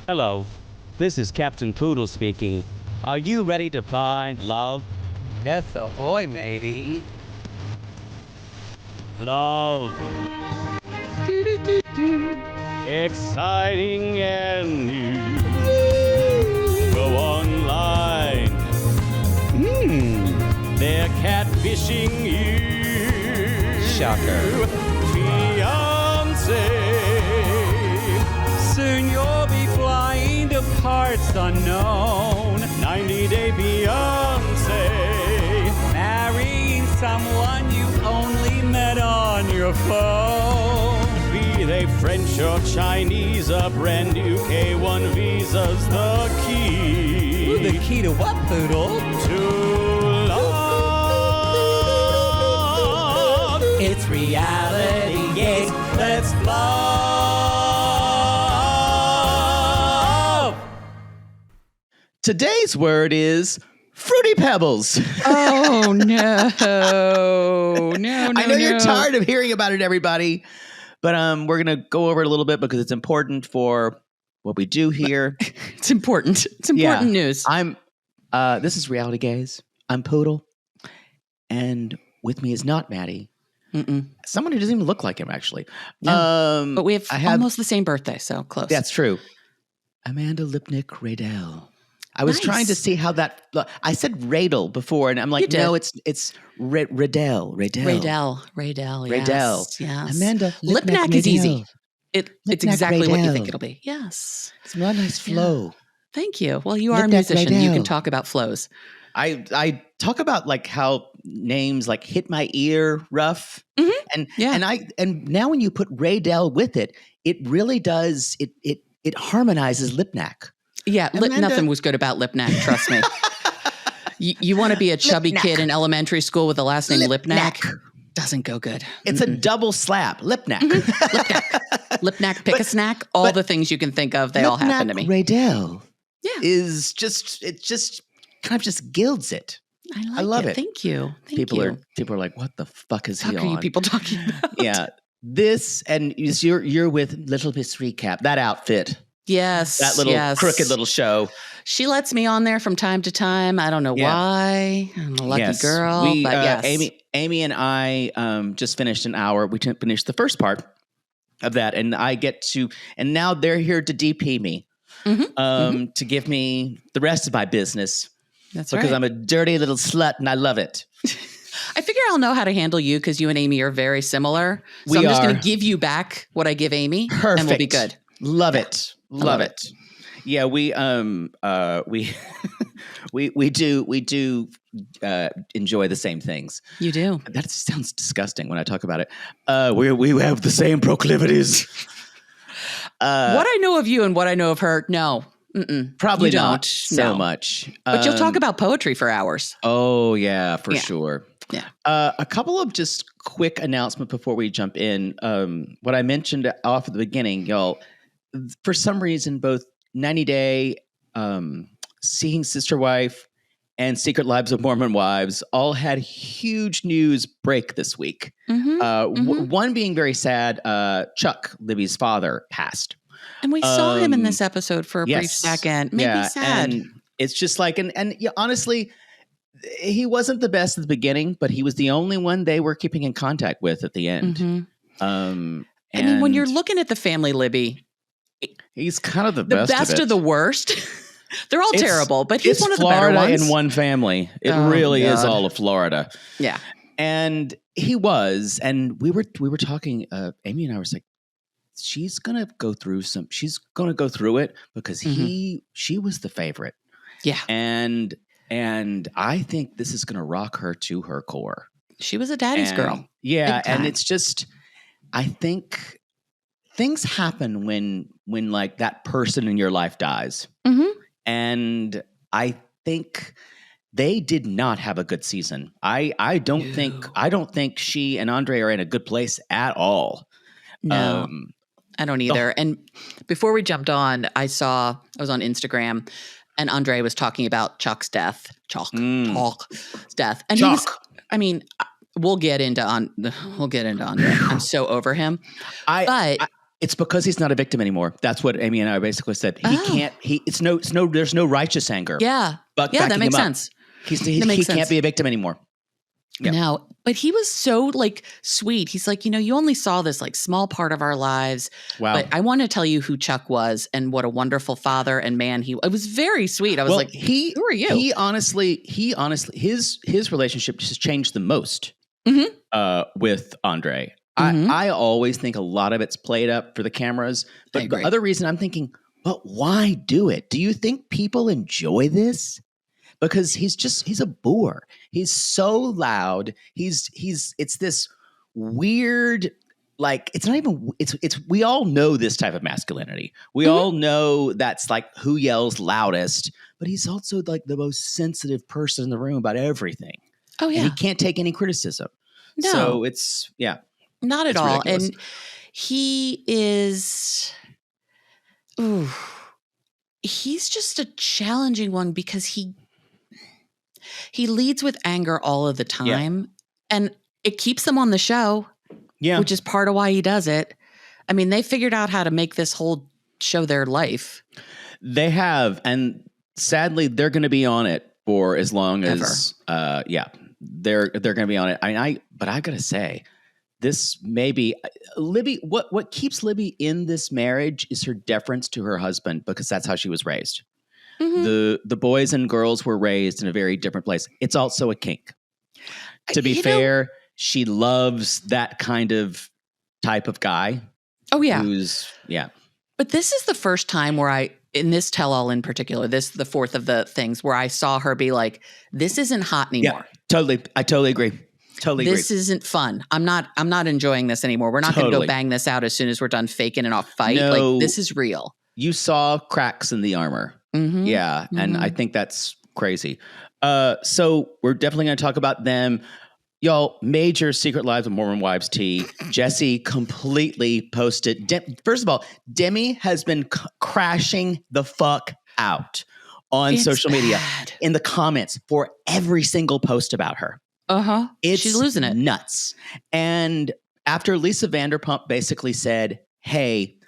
Hello, this is Captain Poodle speaking. Are you ready to find love? Yes, ahoy, matey. Love. Exciting and new. Go online. They're catfishing you. Shocker. Fiance. Soon you'll be flying to parts unknown. 90-day Beyonce. Marrying someone you only met on your phone. Be they French or Chinese, a brand new K1 visa's the key. Ooh, the key to what, Poodle? To love. It's RealityGays. Let's love. Today's word is Fruity Pebbles. Oh, no. No, I know you're tired of hearing about it, everybody, but we're going to go over it a little bit because it's important for what we do here. It's important. It's important news. This is Reality Gaze. I'm Poodle, and with me is not Maddie. Someone who doesn't even look like him, actually. No. But we have almost the same birthday, so close. That's true. Amanda Lipnack Radel. I was trying to see how that. I said Radel before, and I'm like, no, it's Radel. Radel. Yes. Amanda Lipnack is easy. It's exactly what you Radel. think it'll be. Yes. It's a nice flow. Yeah. Thank you. Well, you are a Lipnack musician. You can Radel. talk about flows. I talk about like how names like hit my ear rough, and now when you put Radel with it, it really does it harmonizes Lipnack. Yeah, Amanda. nothing was good about Lipnack, trust me. You want to be a chubby kid in elementary school with the last name Lipnack? Doesn't go good. It's a double slap. Lipnack. Lipnack, pick a snack, all the things you can think of, they all happen to me. Radel Yeah. kind of just gilds it. I love it. Thank you. People are like, what the fuck is he What on? are you people talking about? Yeah. This and you're with Little Miss Recap, that outfit. Yes. That little crooked little show. She lets me on there from time to time. I don't know why. I'm a lucky girl. But yes. Amy and I just finished an hour. We finished the first part of that, and and now they're here to DP me, to give me the rest of my business. That's because right. I'm a dirty little slut, and I love it. I figure I'll know how to handle you because you and Amy are very similar. So I'm just going to give you back what I give Amy, Perfect. and we'll be good. Love it. Love it. Yeah, we do enjoy the same things. You do. That sounds disgusting when I talk about it. We have the same proclivities. What I know of you and what I know of her, no. Probably you not don't. so much. But you'll talk about poetry for hours. Oh, yeah, for sure. Yeah. A couple of just quick announcements before we jump in. What I mentioned off at the beginning, y'all, for some reason, both 90 Day, Seeing Sister Wife, and Secret Lives of Mormon Wives all had huge news break this week. One being very sad, Chuck, Libby's father, passed. And we saw him in this episode for a brief second. Made me sad. And it's just like, and honestly, he wasn't the best at the beginning, but he was the only one they were keeping in contact with at the end. I mean, when you're looking at the family, Libby, he's kind of the best of the worst. They're all terrible, but he's one of the better Florida ones. in one family. It really is all of Florida. Yeah. And he was, and we were talking, Amy and I were like, she's going to go through it because she was the favorite. Yeah. And I think this is going to rock her to her core. She was a daddy's girl. Yeah. And it's just, I think things happen when like that person in your life dies. And I think they did not have a good season. I don't think she and Andrei are in a good place at all. No. I don't either. And before we jumped on, I was on Instagram and Andrei was talking about Chuck's death. Chuck's death. And we'll get into Andrei. I'm so over him. It's because he's not a victim anymore. That's what Amy and I basically said. He can't. There's no righteous anger. Yeah. But Yeah, that makes sense. He can't be a victim anymore. Yeah. No, but he was so like sweet. He's like, you only saw this like small part of our lives. Wow. But I want to tell you who Chuck was and what a wonderful father and man it was very sweet. I was like, who are you? He honestly, his relationship just changed the most with Andrei. I always think a lot of it's played up for the cameras. But the other reason I'm thinking, but why do it? Do you think people enjoy this? Because he's a bore. He's so loud. It's this weird, like, it's not even, we all know this type of masculinity. We all know that's like who yells loudest, but he's also like the most sensitive person in the room about everything. Oh yeah. And he can't take any criticism. No. So it's, yeah. Not at all. Ridiculous. And he is, he's just a challenging one because he leads with anger all of the time and it keeps him on the show, which is part of why he does it. I mean, they figured out how to make this whole show their life. They have. And sadly, they're going to be on it for as long as, they're going to be on it. But I got to say, this may be Libby. What keeps Libby in this marriage is her deference to her husband, because that's how she was raised. The boys and girls were raised in a very different place. It's also a kink. To be fair, she loves that kind of type of guy. Oh yeah. But this is the first time where in this tell-all in particular, the fourth of the things where I saw her be like, this isn't hot anymore. Yeah, totally. I totally agree. This isn't fun. I'm not enjoying this anymore. We're not going to go bang this out as soon as we're done faking and off fight. No, like, this is real. You saw cracks in the armor. Yeah. And I think that's crazy. So we're definitely going to talk about them. Y'all, major Secret Lives of Mormon Wives tea. Jesse completely posted. First of all, Demi has been crashing the fuck out on social media in the comments for every single post about her. She's losing it. Nuts. And after Lisa Vanderpump basically said, hey,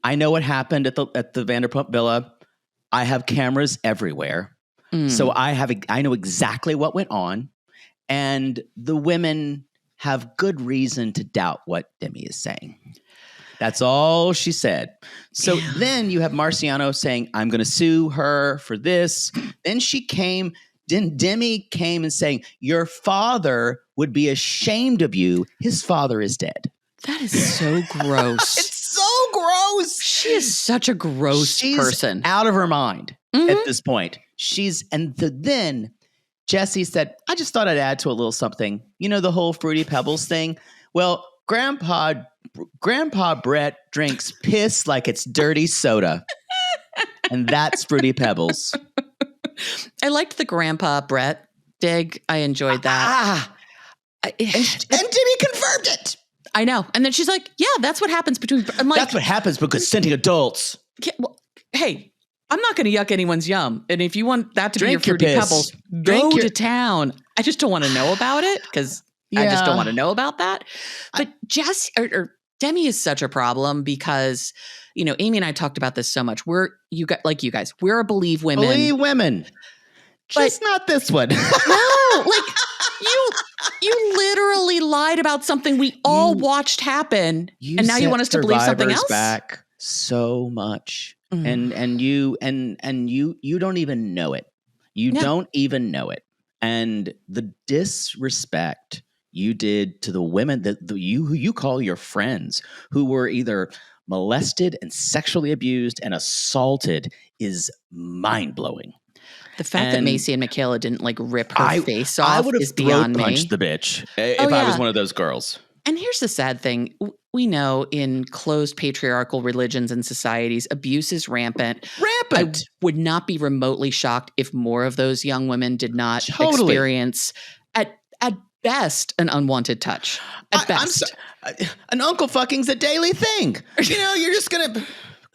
I know what happened at the Vanderpump Villa. I have cameras everywhere. So I know exactly what went on. And the women have good reason to doubt what Demi is saying. That's all she said. So then you have Marciano saying, I'm going to sue her for this. Then Demi came and saying, your father would be ashamed of you. His father is dead. That is so gross. It's so gross. She is such a gross person. Out of her mind at this point. Then Jesse said, I just thought I'd add to a little something. You know, the whole Fruity Pebbles thing? Well, Grandpa Brett drinks piss like it's dirty soda. And that's Fruity Pebbles. I liked the Grandpa Brett dig. I enjoyed that. And Demi confirmed it. I know. And then she's like, yeah, that's what happens between... I'm like, that's what happens because consenting adults. Hey, I'm not going to yuck anyone's yum. And if you want that to Drink be your Fruity Pebbles, go to town. I just don't want to know about it because I just don't want to know about that. But Demi is such a problem because, you know, Amy and I talked about this so much. We're you guys, we're a believe women. Believe women. Just not this one. No, like you literally lied about something we all watched happen, and now you want us to believe something else. Back so much, and you don't even know it. You don't even know it, and the disrespect you did to the women who you call your friends, who were either molested and sexually abused and assaulted, is mind-blowing. The fact that Macy and Michaela didn't like rip her face off, I would have is beyond me. punched the bitch if I was one of those girls. And here's the sad thing. We know in closed patriarchal religions and societies, abuse is rampant. I would not be remotely shocked if more of those young women did not experience, at best, an unwanted touch. At best. An uncle fucking's a daily thing. You know, you're just going to...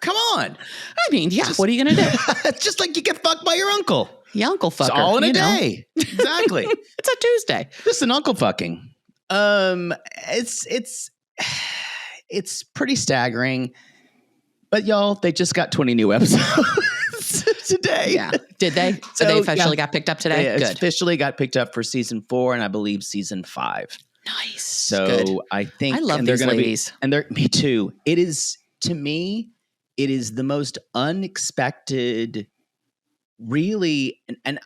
Come on. I mean, what are you going to do? It's just like you get fucked by your uncle. The uncle fucker. It's all in a day. Exactly. It's a Tuesday. Just an uncle fucking. It's it's pretty staggering. But y'all, they just got 20 new episodes today. Yeah. Did they? So they officially got picked up today? They Good. officially got picked up for season 4 and I believe season 5. Nice. So Good. I think I love these ladies. Me too. It is, to me, it is the most unexpected, really, and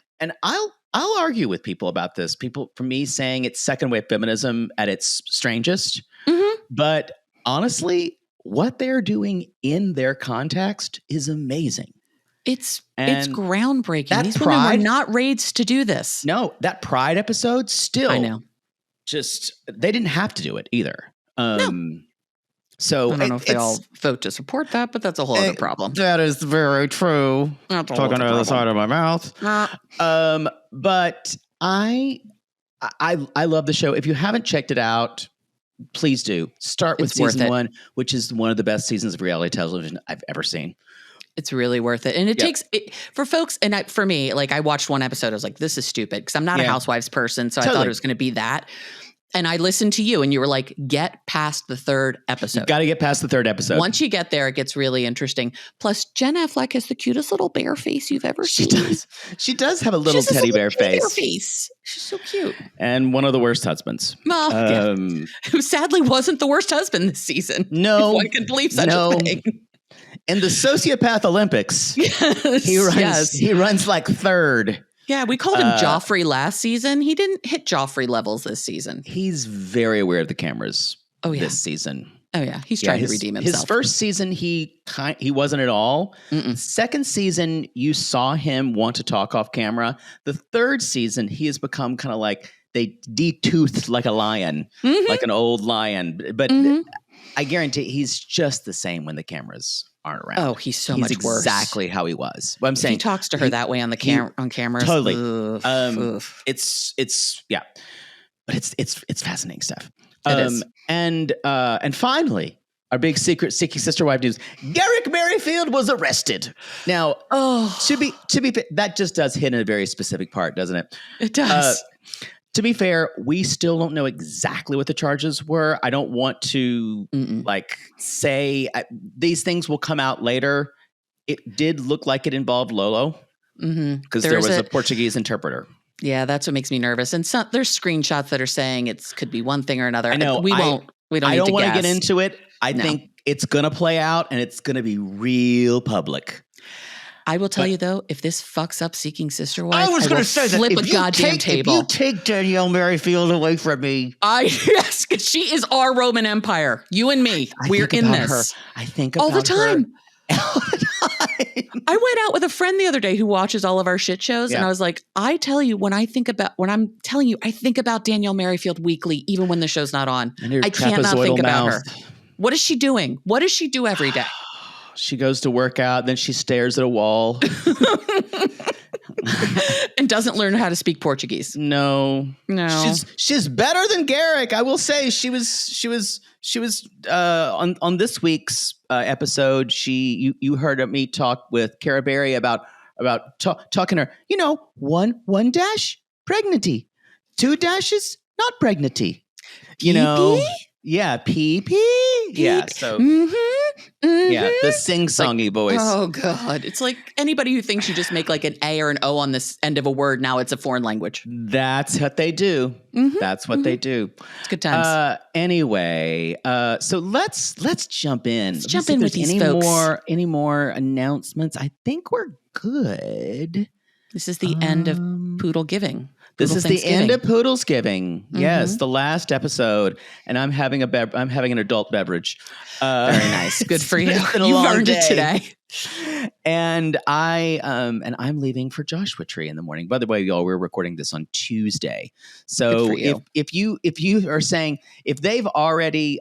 I'll argue with people about this. People, for me, saying it's second wave feminism at its strangest. Mm-hmm. But honestly, what they're doing in their context is amazing. It's groundbreaking. These women were not raised to do this. No, that Pride episode still. I know. Just they didn't have to do it either. No. So I don't know if they all vote to support that, but that's a whole other problem. That is very true. That's Talking out of the side of my mouth. But I love the show. If you haven't checked it out, please do. Start with season 1, which is one of the best seasons of reality television I've ever seen. It's really worth it. And it takes it for folks. And for me, like I watched one episode. I was like, this is stupid because I'm not a Housewives person. So I thought it was going to be that. And I listened to you and you were like, get past the 3rd episode. You got to get past the 3rd episode. Once you get there, it gets really interesting. Plus, Jen Affleck has the cutest little bear face you've ever seen. She does have a little teddy bear face. She's so cute. And one of the worst husbands. Who sadly wasn't the worst husband this season. No. If one can believe such a thing. In the Sociopath Olympics, he runs like 3rd. Yeah, we called him Joffrey last season. He didn't hit Joffrey levels this season. He's very aware of the cameras this season. Oh, yeah. He's trying to redeem himself. His first season, he wasn't at all. Second season, you saw him want to talk off camera. The 3rd season, he has become kind of like they de-toothed like a lion, like an old lion. But I guarantee he's just the same when the cameras aren't around. Oh, he's so much worse. Exactly how he was. What I'm saying, he talks to her that way on the on cameras. Totally. Oof. It's but it's fascinating stuff. It is. And finally, our big secret Sticky Sister Wife news: Garrick Merrifield was arrested. Now, to be that just does hit in a very specific part, doesn't it? It does. To be fair, we still don't know exactly what the charges were. I don't want to say these things will come out later. It did look like it involved Lolo because there was a Portuguese interpreter. Yeah, that's what makes me nervous. And there's screenshots that are saying it could be one thing or another. I know. We don't I don't want to get into it. I think it's going to play out and it's going to be real public. I will tell you though, if this fucks up Seeking Sister Wife, I was going to say that flip a goddamn table. If you take Danielle Merrifield away from me, yes, because she is our Roman Empire. You and me, we're in this. I think about all the time. All the time. I went out with a friend the other day who watches all of our shit shows, and I was like, I tell you, I think about Danielle Merrifield weekly, even when the show's not on. I cannot think about her. What is she doing? What does she do every day? She goes to work out, then she stares at a wall. And doesn't learn how to speak Portuguese. No. She's better than Garrick. I will say she was on this week's episode. You heard me talk with Cara Berry about talking to her. One dash pregnancy, 2 dashes not pregnancy. Yeah, pee. Yeah, so yeah, the sing-songy voice. Oh God, it's like anybody who thinks you just make like an A or an O on this end of a word. Now it's a foreign language. That's what they do. That's what they do. It's good times. Anyway, so let's jump in. Let's jump in with these folks. Any more announcements? I think we're good. This is the end of Poodle Giving. This is the end of Poodle's Giving. Yes, the last episode, and I'm having an adult beverage. Very nice. Good for you. You've earned it today. And I'm leaving for Joshua Tree in the morning. By the way, y'all, we're recording this on Tuesday. So if you are saying if they've already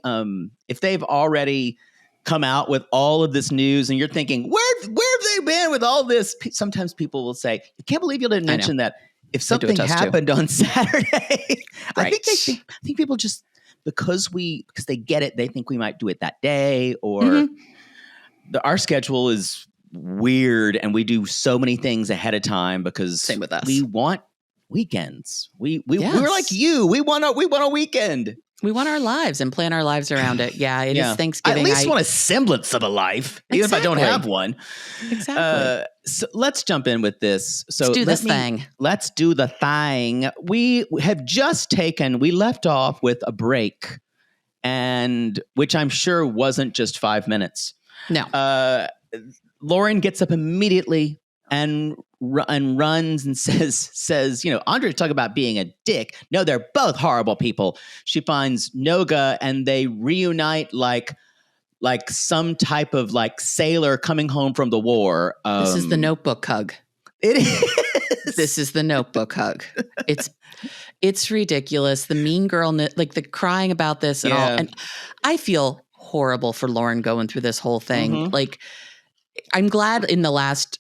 come out with all of this news and you're thinking where have they been with all this? Sometimes people will say, I can't believe you didn't mention that. If something happened on Saturday, I think people just because they get it, they think we might do it that day, or our schedule is weird and we do so many things ahead of time because same with us. We want weekends. We're like you. We want a weekend. We want our lives and plan our lives around it. Yeah, it is Thanksgiving. I at least want a semblance of a life, even if I don't have one. Exactly. So let's jump in with this. So let's do this thing. Let's do the thing. We have we left off with a break, and which I'm sure wasn't just 5 minutes. No. Lauren gets up immediately and runs and says, Andrei talk about being a dick. No, they're both horrible people. She finds Noga and they reunite like some type of like sailor coming home from the war. This is the Notebook hug. It is. This is the Notebook hug. It's ridiculous. The mean girl, like the crying about this and all. And I feel horrible for Lauren going through this whole thing. Mm-hmm. Like, I'm glad in the last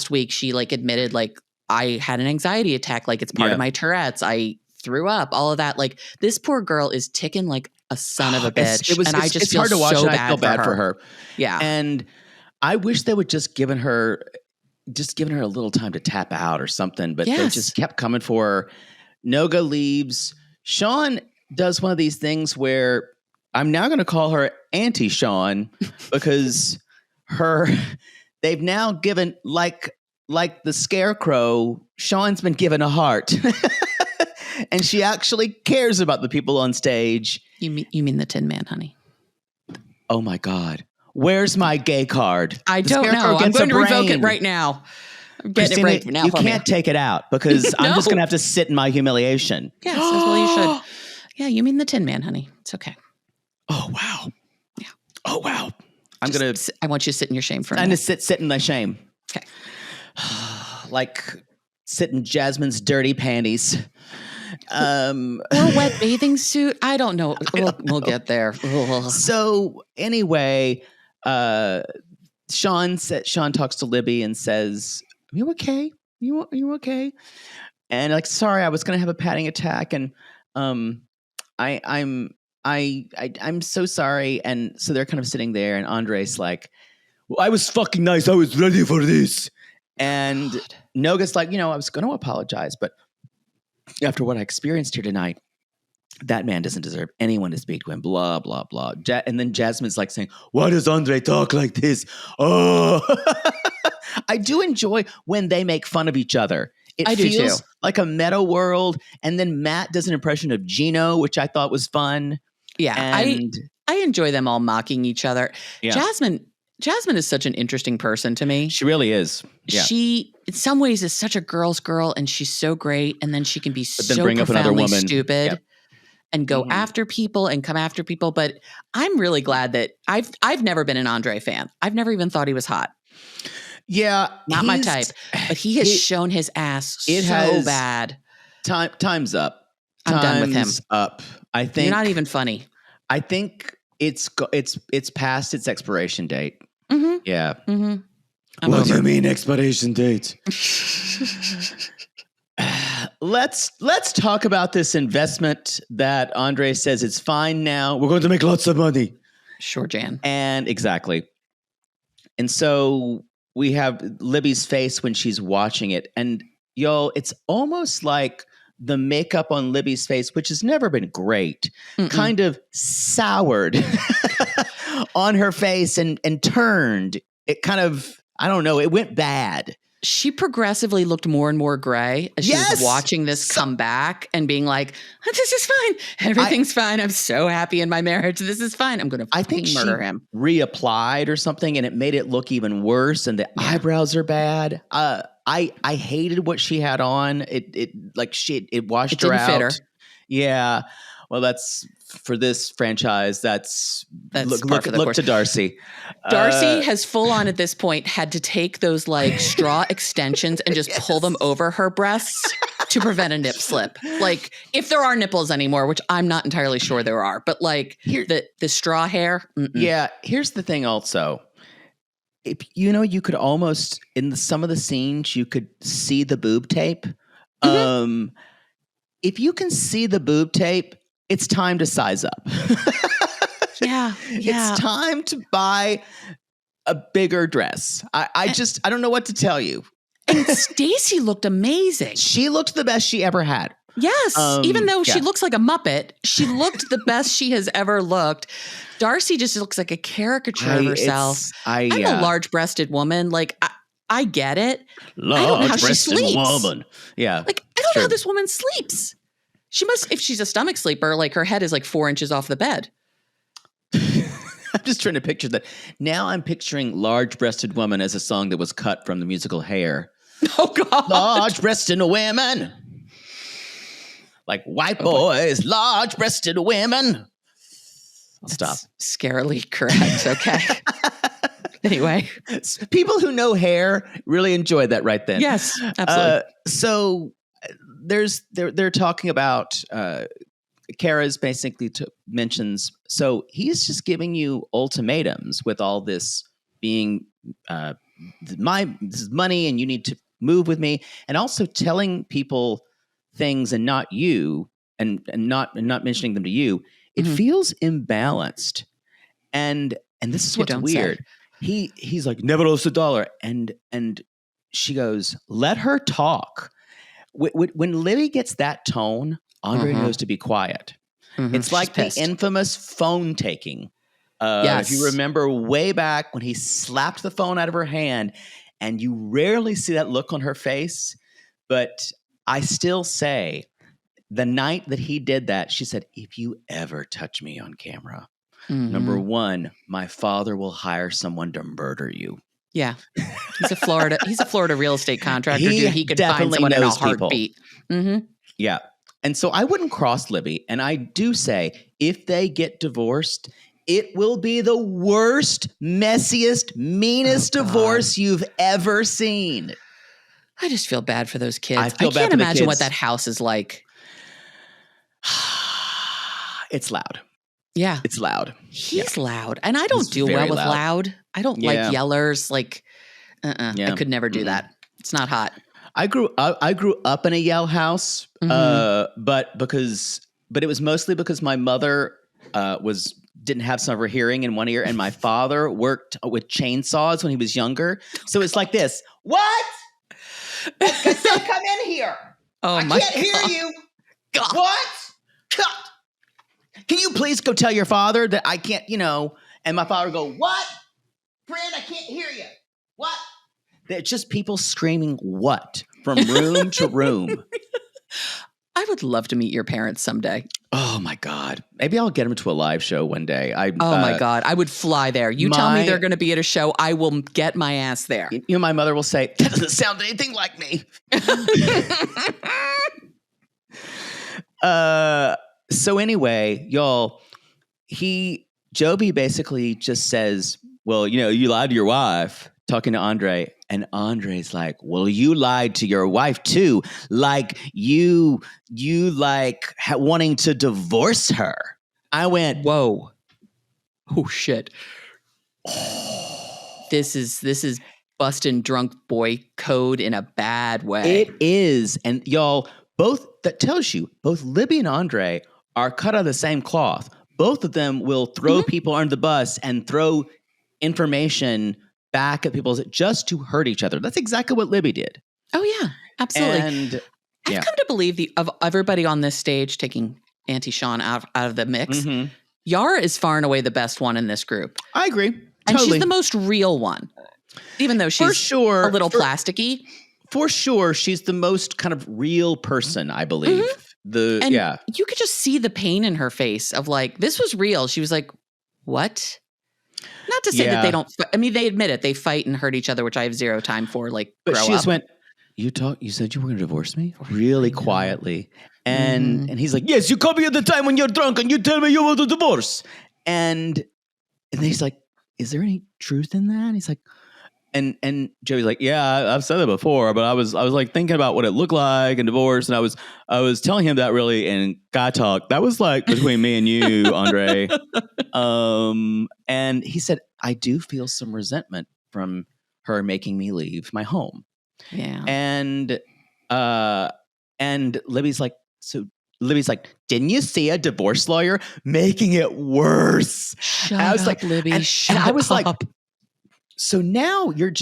week she like admitted like I had an anxiety attack, like it's part of my Tourette's. I threw up, all of that. Like this poor girl is ticking like a son of a bitch. It's hard to watch. So and I feel bad for her. Yeah, and I wish they would just given her a little time to tap out or something. But they just kept coming for her. Noga leaves. Sean does one of these things where I'm now going to call her Auntie Sean because they've now given like the scarecrow. Sean's been given a heart, and she actually cares about the people on stage. You mean the Tin Man, honey? Oh my God, where's my gay card? I don't know. I'm going to revoke it right now. I'm getting Christina, it right now. You can't take it out because I'm just going to have to sit in my humiliation. Yes, well you should. Yeah, you mean the Tin Man, honey? It's okay. Oh wow. Yeah. Oh wow. I want you to sit in your shame for a minute. I'm going to sit in my shame. Okay. Like sit in Jasmine's dirty panties. Or wet bathing suit. I don't know. We'll get there. So anyway, Sean talks to Libby and says, "Are you okay? You okay?" And like, sorry, I was going to have a panic attack, and I'm so sorry. And so they're kind of sitting there, and Andrei's like, well, I was fucking nice. I was ready for this. And Noga's like, I was going to apologize, but after what I experienced here tonight, that man doesn't deserve anyone to speak to him, blah, blah, blah. And then Jasmine's like saying, why does Andrei talk like this? Oh, I do enjoy when they make fun of each other. It feels like a meta world. And then Matt does an impression of Gino, which I thought was fun. Yeah, and I enjoy them all mocking each other. Yeah. Jasmine is such an interesting person to me. She really is. Yeah. She, in some ways, is such a girl's girl, and she's so great. And then she can be so profoundly stupid and go after people and come after people. But I'm really glad that I've never been an Andrei fan. I've never even thought he was hot. Yeah, not my type. But he has shown his ass so bad. Time's up. I'm done with him. Up. I think you're not even funny. I think it's past its expiration date. Mm-hmm. Yeah. Mm-hmm. What do you mean expiration date? Let's talk about this investment that Andrei says it's fine now. We're going to make lots of money. Sure, Jan. And exactly. And so we have Libby's face when she's watching it. And y'all, it's almost like the makeup on Libby's face, which has never been great, kind of soured on her face and turned. It kind of, I don't know, it went bad. She progressively looked more and more gray as she was watching this come back and being like, this is fine. Everything's fine. I'm so happy in my marriage. This is fine. I'm going to fucking murder him. Reapplied or something, and it made it look even worse. And the eyebrows are bad. I hated what she had on. It washed her out. Fit her. Yeah. Well, that's for this franchise. That's look to Darcy. Darcy has full on at this point had to take those like straw extensions and just pull them over her breasts to prevent a nip slip. Like if there are nipples anymore, which I'm not entirely sure there are, but like the straw hair. Yeah. Here's the thing also. If you could almost in some of the scenes you could see the boob tape. If you can see the boob tape, it's time to size up. Yeah. It's time to buy a bigger dress. I don't know what to tell you. And Stacey looked amazing. She looked the best she ever had. Yes. Even though she yeah. looks like a Muppet, she looked the best she has ever looked. Darcy just looks like a caricature of herself. I'm a large-breasted woman. Like, I get it. I don't know how she sleeps. Woman. Yeah. Like, I don't know how this woman sleeps. She must, if she's a stomach sleeper, like her head is like 4 inches off the bed. I'm just trying to picture that. Now I'm picturing Large-Breasted Woman as a song that was cut from the musical Hair. Oh, God. Large-breasted women. Like white boys, large-breasted women. I'll stop. Scarily correct. Okay. Anyway. People who know Hair really enjoyed that right then. Yes, absolutely. So they're talking about Kara's basically mentions, so he's just giving you ultimatums with all this being this is money and you need to move with me, and also telling people things and not you and not mentioning them to you. It feels imbalanced. And this is what's weird. He's like, never lost a dollar. And she goes, let her talk. When Libby gets that tone, Andrei knows to be quiet. It's like the infamous phone taking. If you remember way back when he slapped the phone out of her hand, and you rarely see that look on her face. But I still say, the night that he did that, she said, if you ever touch me on camera, number one, my father will hire someone to murder you. Yeah. He's a Florida real estate contractor. He could find someone in a heartbeat. Yeah. And so I wouldn't cross Libby. And I do say, if they get divorced, it will be the worst, messiest, meanest divorce you've ever seen. I just feel bad for those kids. I can't imagine what that house is like. It's loud. Yeah. It's loud. He's loud. And I don't do well with loud. I don't like yellers. Like, I could never do that. It's not hot. I grew up in a yell house, but it was mostly because my mother didn't have some of her hearing in one ear, and my father worked with chainsaws when he was younger. So it's like this. What? So come in here. I can't hear you. God. What? Can you please go tell your father that I can't, and my father would go, what? Friend, I can't hear you. What? They're just people screaming what from room to room. I would love to meet your parents someday. Oh my God. Maybe I'll get them to a live show one day. My God. I would fly there. You tell me they're going to be at a show. I will get my ass there. My mother will say, that doesn't sound anything like me. So anyway, y'all, Jovi basically just says, well, you lied to your wife, talking to Andrei. And Andrei's like, well, you lied to your wife too. Like you wanting to divorce her. I went, whoa. Oh shit. This is busting drunk boy code in a bad way. It is. And y'all, that tells you both Libby and Andrei are cut out of the same cloth. Both of them will throw people under the bus and throw information back at people just to hurt each other. That's exactly what Libby did. Oh yeah, absolutely. And I've come to believe of everybody on this stage, taking Auntie Sean out of the mix, Yara is far and away the best one in this group. I agree. And totally. She's the most real one. Even though she's a little plasticky. For sure, she's the most kind of real person, I believe. You could just see the pain in her face of like, this was real. She was like, what? Not to say that they don't. They admit it. They fight and hurt each other, which I have zero time for. Like, but grow she just up. went. You said you were going to divorce me, really quietly, and he's like, yes, you call me at the time when you're drunk and you tell me you want a divorce, and then he's like, is there any truth in that? And he's like, and Joey's like, yeah, I've said that before, but I was like thinking about what it looked like in divorce, and I was telling him that really in guy talk. That was like between me and you, Andrei. And he said, I do feel some resentment from her making me leave my home. Yeah. And Libby's like, didn't you see a divorce lawyer making it worse? Shut up, like, Libby. And I was like, so now you're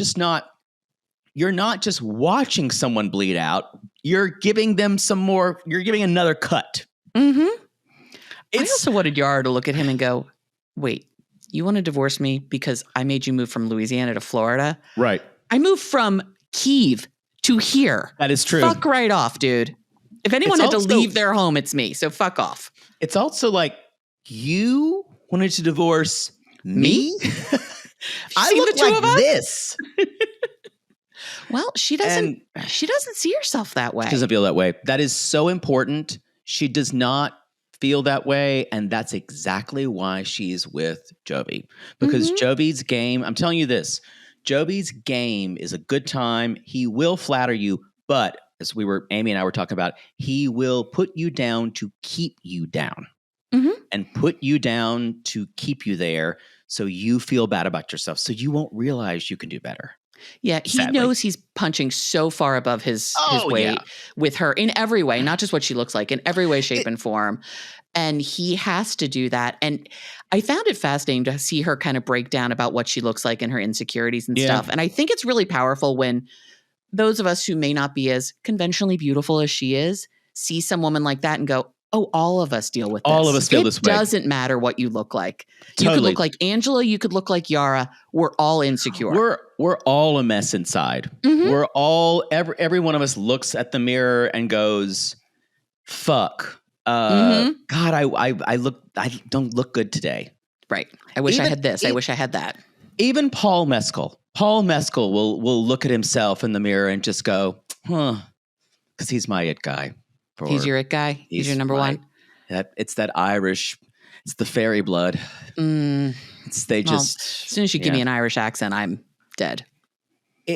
not just watching someone bleed out. you're giving them some more. You're giving another cut. Mm-hmm. I also wanted Yara to look at him and go, wait, you want to divorce me because I made you move from Louisiana to Florida? Right. I moved from Kyiv to here. That is true. Fuck right off, dude. If anyone had to leave their home, it's me. So fuck off. It's also like, you wanted to divorce me? I look like this. Well, she doesn't see herself that way. She doesn't feel that way. That is so important. She does not feel that way. And that's exactly why she's with Jovi. Because Jovi's game, I'm telling you this, Jovi's game is a good time. He will flatter you, but as Amy and I were talking about, he will put you down to keep you down. And put you down to keep you there so you feel bad about yourself. So you won't realize you can do better. Yeah, he knows he's punching so far above his weight with her in every way, not just what she looks like, in every way, shape, and form. And he has to do that. And I found it fascinating to see her kind of break down about what she looks like and her insecurities and stuff. And I think it's really powerful when those of us who may not be as conventionally beautiful as she is see some woman like that and go, oh, all of us deal with this. All of us feel this way. It doesn't matter what you look like. Totally. You could look like Angela. You could look like Yara. We're all insecure. We're all a mess inside. We're all, every one of us looks at the mirror and goes, fuck. God, I don't look good today. Right. I wish I had this. I wish I had that. Even Paul Mescal will look at himself in the mirror and just go, huh, because he's my it guy. He's your it guy? He's your number one? It's that Irish, it's the fairy blood. As soon as you give me an Irish accent, I'm dead.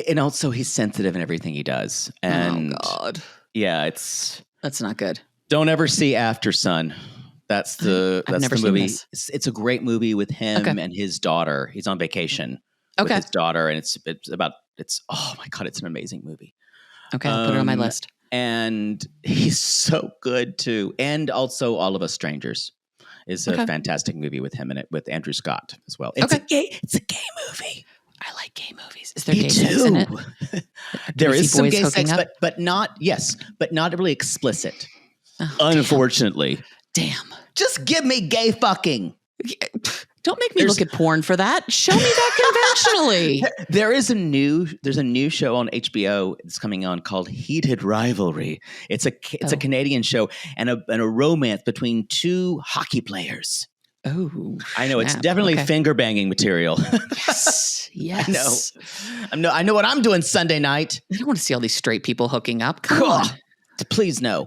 And also he's sensitive in everything he does. And oh, God. Yeah, that's not good. Don't ever see After Sun. That's the movie. It's a great movie with him and his daughter. He's on vacation with his daughter, and it's oh my God, it's an amazing movie. Okay, I'll put it on my list. And he's so good too. And also All of Us Strangers is a fantastic movie with him in it, with Andrew Scott as well. It's a gay movie. I like gay movies. Is there gay sex in it? There is some gay sex, but not really explicit. Oh, unfortunately. Damn. Just give me gay fucking. Don't make me look at porn for that. Show me that conventionally. There's a new show on HBO that's coming on called Heated Rivalry. It's a Canadian show and a romance between two hockey players. Oh, I know it's definitely finger banging material. Yes. I know what I'm doing Sunday night. I don't want to see all these straight people hooking up. Come on. Please no.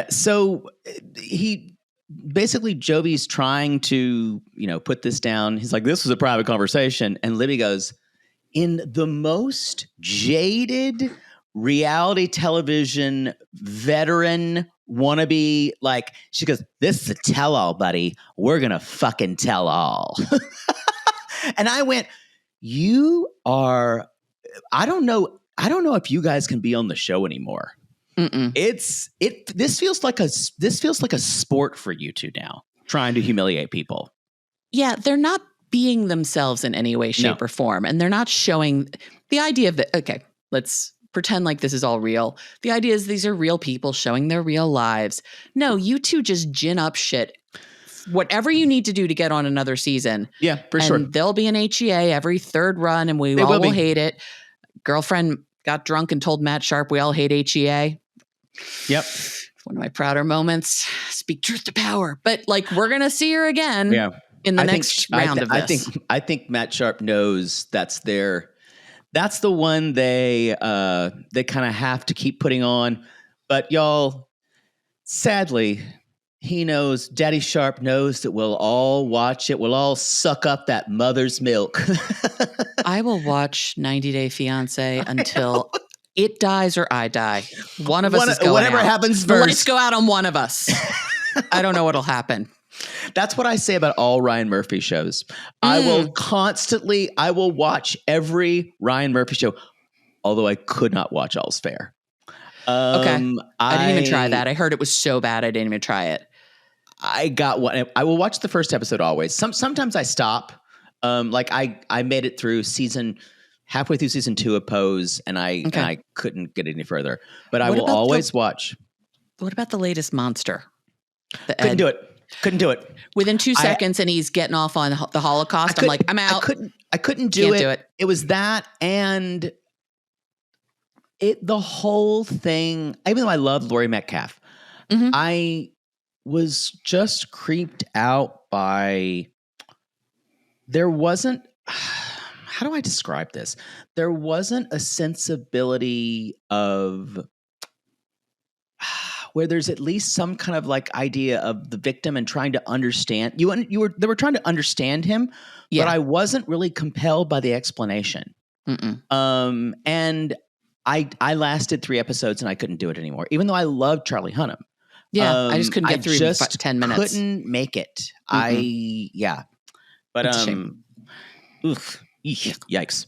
So he basically, Jovi's trying to, put this down. He's like, this was a private conversation. And Libby goes, in the most jaded reality television veteran wannabe, she goes, this is a tell-all, buddy. We're going to fucking tell all. And I went, I don't know if you guys can be on the show anymore. This feels like a sport for you two now, trying to humiliate people. Yeah, they're not being themselves in any way, shape, or form, and they're not showing the idea of the. Okay, let's pretend like this is all real. The idea is these are real people showing their real lives. No, you two just gin up shit. Whatever you need to do to get on another season. Yeah, for sure. There'll be an HEA every third run, and we all will hate it. Girlfriend got drunk and told Matt Sharp we all hate HEA. Yep. One of my prouder moments. Speak truth to power. But we're going to see her again in the next round of this. I think Matt Sharp knows that's the one they kind of have to keep putting on. But y'all, sadly, he knows, Daddy Sharp knows that we'll all watch it. We'll all suck up that mother's milk. I will watch 90 Day Fiance until it dies or I die. One of us is going whatever out. Happens first. Let's go out on one of us. I don't know what'll happen. That's what I say about all Ryan Murphy shows. I will watch every Ryan Murphy show, although I could not watch All's Fair. Okay. I didn't even try that. I heard it was so bad I didn't even try it. I got one. I will watch the first episode always. Sometimes I stop. I made it through season halfway through season 2 of Pose, and I couldn't get any further. But I will always watch. What about the latest Monster? Couldn't do it. Within 2 seconds, and he's getting off on the Holocaust. I'm like, I'm out. I couldn't do it. It was that, and the whole thing. Even though I love Laurie Metcalf, I was just creeped out by. There wasn't. How do I describe this? There wasn't a sensibility of where there's at least some kind of like idea of the victim and trying to understand. They were trying to understand him, but I wasn't really compelled by the explanation. And I lasted 3 episodes and I couldn't do it anymore, even though I loved Charlie Hunnam. Yeah, I just couldn't get through 10 minutes. Couldn't make it. But yikes.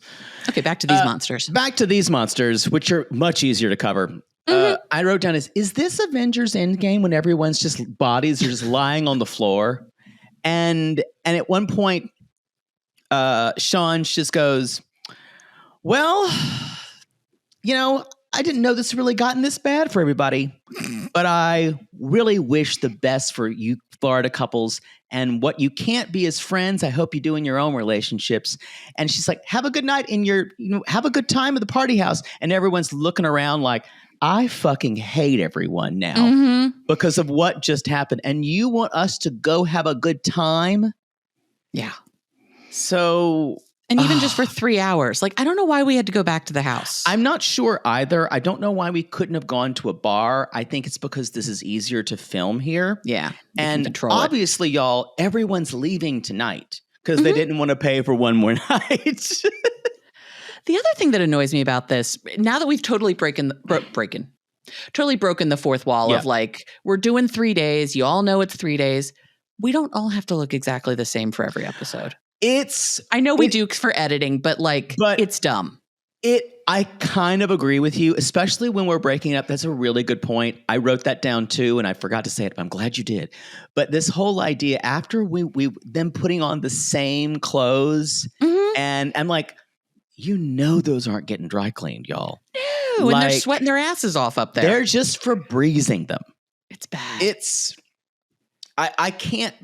Okay, back to these monsters. Back to these monsters, which are much easier to cover. I wrote down is this Avengers Endgame when everyone's just bodies are just lying on the floor? And at one point, Sean just goes, well, I didn't know this really gotten this bad for everybody, but I really wish the best for you Florida couples, and what you can't be as friends, I hope you do in your own relationships. And she's like, have a good night have a good time at the party house. And everyone's looking around like, I fucking hate everyone now because of what just happened. And you want us to go have a good time? Yeah. So... And even just for 3 hours. Like, I don't know why we had to go back to the house. I'm not sure either. I don't know why we couldn't have gone to a bar. I think it's because this is easier to film here. Yeah. And obviously, y'all, everyone's leaving tonight because they didn't want to pay for one more night. The other thing that annoys me about this, now that we've totally broken the fourth wall of like, we're doing 3 days. You all know it's 3 days. We don't all have to look exactly the same for every episode. I know we do for editing, but it's dumb. I kind of agree with you, especially when we're breaking it up. That's a really good point. I wrote that down too, and I forgot to say it, but I'm glad you did. But this whole idea after we them putting on the same clothes, and I'm like, those aren't getting dry cleaned, y'all. No, and they're sweating their asses off up there. They're just Febrezing them. It's bad. I can't.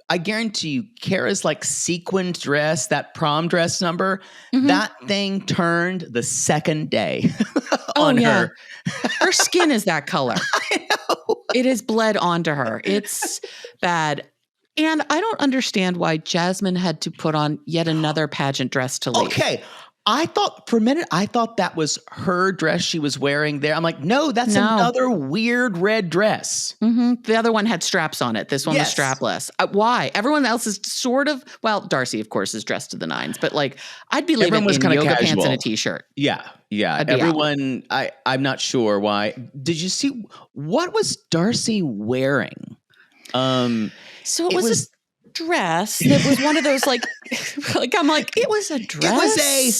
I guarantee you, Kara's like sequined dress, that prom dress number, that thing turned the second day on her. Her skin is that color. I know. It has bled onto her. It's bad. And I don't understand why Jasmine had to put on yet another pageant dress to leave. Okay. For a minute, I thought that was her dress she was wearing there. I'm like, no, that's another weird red dress. The other one had straps on it. This one was strapless. Why? Everyone else is sort of, Darcy, of course, is dressed to the nines, but like, I'd be leaving in yoga casual pants and a t-shirt. Yeah. Everyone, I'm not sure why. Did you see, what was Darcy wearing? So it was a dress that was one of those like I'm like, it was a dress. It was a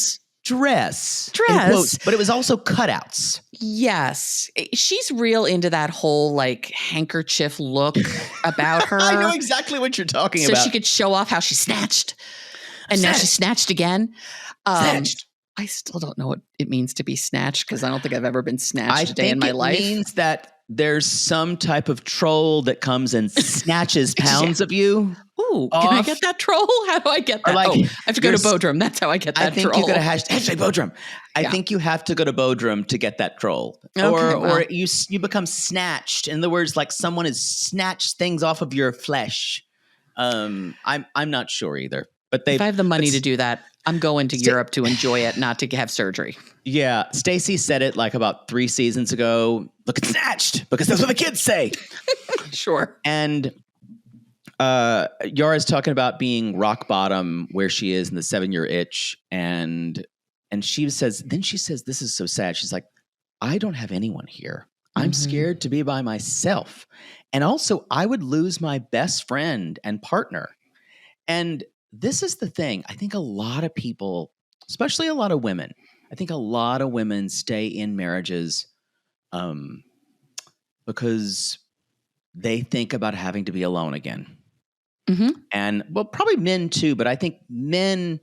dress, quotes, but it was also cutouts. Yes, she's real into that whole like handkerchief look about her. I know exactly what you're talking about. So she could show off how she snatched, and now she snatched again. Snatched. I still don't know what it means to be snatched because I don't think I've ever been snatched a day in my life. It means that there's some type of troll that comes and snatches pounds of you. Ooh, can I get that troll? How do I get that? I have to go to Bodrum. That's how I get that troll. I think you got to hashtag Bodrum. I think you have to go to Bodrum to get that troll. Or you become snatched. In other words, like someone has snatched things off of your flesh. I'm not sure either. But if I have the money to do that, I'm going to Europe to enjoy it, not to have surgery. Yeah. Stacey said it like about 3 seasons ago. Look at snatched, because that's what the kids say. Sure. And Yara's talking about being rock bottom where she is in the 7-year itch. And she says, this is so sad. She's like, I don't have anyone here. I'm scared to be by myself. And also I would lose my best friend and partner. And this is the thing. I think a lot of people, especially a lot of women, stay in marriages because they think about having to be alone again. And probably men too, but I think men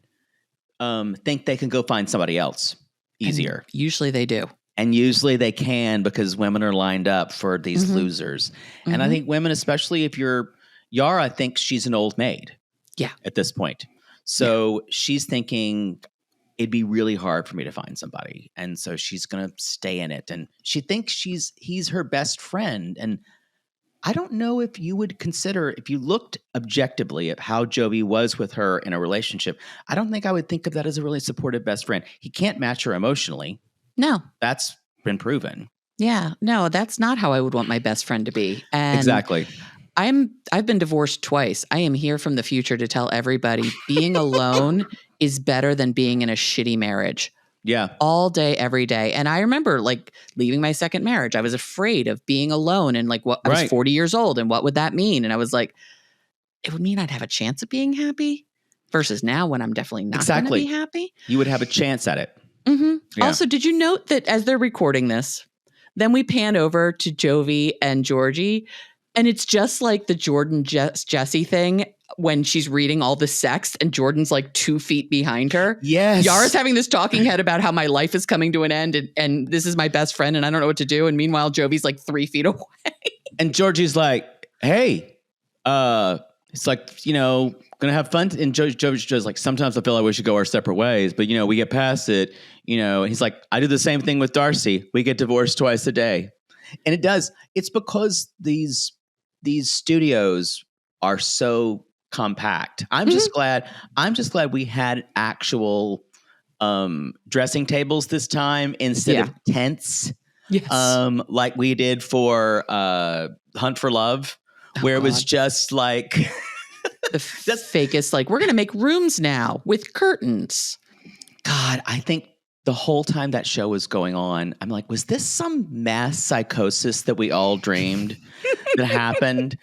think they can go find somebody else easier. And usually they do. And usually they can because women are lined up for these losers. And I think women, especially if you're Yara, thinks she's an old maid. Yeah. At this point. So she's thinking it'd be really hard for me to find somebody. And so she's going to stay in it. And she thinks he's her best friend. And I don't know if you would consider, if you looked objectively at how Jovi was with her in a relationship, I don't think I would think of that as a really supportive best friend. He can't match her emotionally. No. That's been proven. Yeah. No, that's not how I would want my best friend to be. And exactly. I've been divorced twice. I am here from the future to tell everybody being alone is better than being in a shitty marriage. Yeah. All day, every day. And I remember like leaving my second marriage. I was afraid of being alone and like I was 40 years old and what would that mean? And I was like, it would mean I'd have a chance of being happy versus now when I'm definitely not going to be happy. You would have a chance at it. Yeah. Also, did you note that as they're recording this, then we pan over to Jovi and Georgie, and it's just like the Jordan Jesse thing when she's reading all the sex and Jordan's like 2 feet behind her. Yes. Yara's having this talking head about how my life is coming to an end and this is my best friend and I don't know what to do. And meanwhile, Jovi's like 3 feet away. And Georgie's like, hey, it's like, gonna have fun. And Jovi's like, sometimes I feel like we should go our separate ways, but we get past it. He's like, I do the same thing with Darcy. We get divorced twice a day. And it does. It's because these studios are so compact. I'm just glad we had actual dressing tables this time instead of tents. Yes. Like we did for Hunt for Love, where it was just like the fakest, like, we're going to make rooms now with curtains. God, I think the whole time that show was going on, I'm like, was this some mass psychosis that we all dreamed that happened?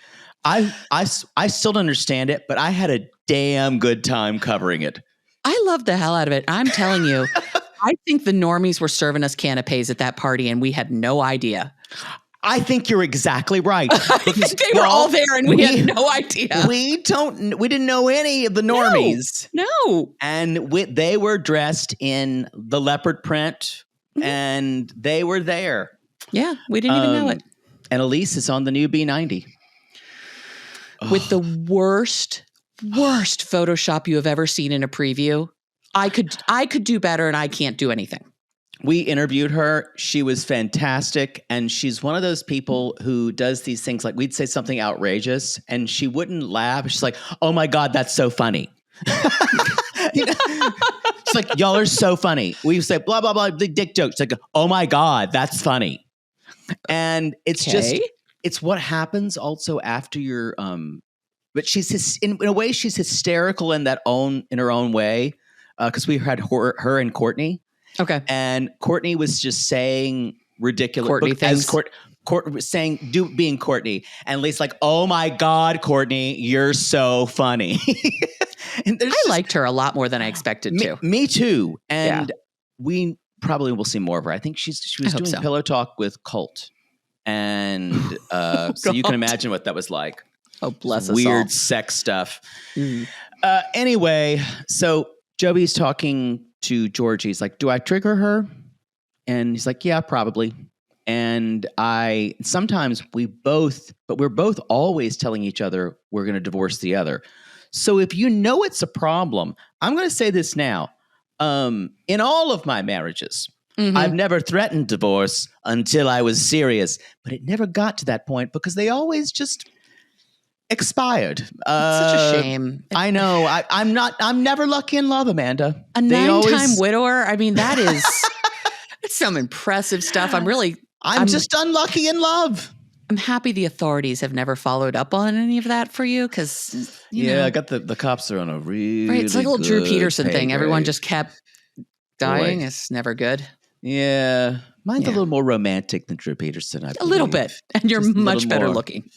I still don't understand it, but I had a damn good time covering it. I loved the hell out of it. I'm telling you, I think the normies were serving us canapes at that party and we had no idea. I think you're exactly right. I think they were all there and we had no idea. We didn't know any of the normies. No. And they were dressed in the leopard print and they were there. Yeah, we didn't even know it. And Elise is on the new B90. With the worst Photoshop you have ever seen in a preview. I could do better and I can't do anything. We interviewed her. She was fantastic. And she's one of those people who does these things, like we'd say something outrageous and she wouldn't laugh. She's like, oh my God, that's so funny. It's like, y'all are so funny. We say blah, blah, blah, the dick jokes. It's like, oh my God, that's funny. And it's it's what happens also after you're, but she's in a way, she's hysterical in her own way. Cause we had her and Courtney. Okay. And Courtney was just saying ridiculous Courtney things. Being Courtney. And Lisa's like, oh my God, Courtney, you're so funny. And I liked her a lot more than I expected to. Me too. And we probably will see more of her. I think she was doing Pillow Talk with Colt. And so you can imagine what that was like. Oh, bless us all. Weird sex stuff. Anyway, so Jovi's talking to Georgie. He's like, do I trigger her? And he's like, yeah, probably. And sometimes we're both always telling each other we're going to divorce the other. So if you know it's a problem, I'm going to say this now. In all of my marriages, I've never threatened divorce until I was serious, but it never got to that point because they always just expired. It's such a shame. I know. I'm never lucky in love, Amanda. A 9-time widower. I mean, that is it's some impressive stuff. I'm just unlucky in love. I'm happy the authorities have never followed up on any of that for you because, I got the cops are on a really right. It's like a little Drew Peterson thing. Grade. Everyone just kept dying. It's never good. Yeah. Mine's a little more romantic than Drew Peterson. I believe. A little bit. And you're much better looking.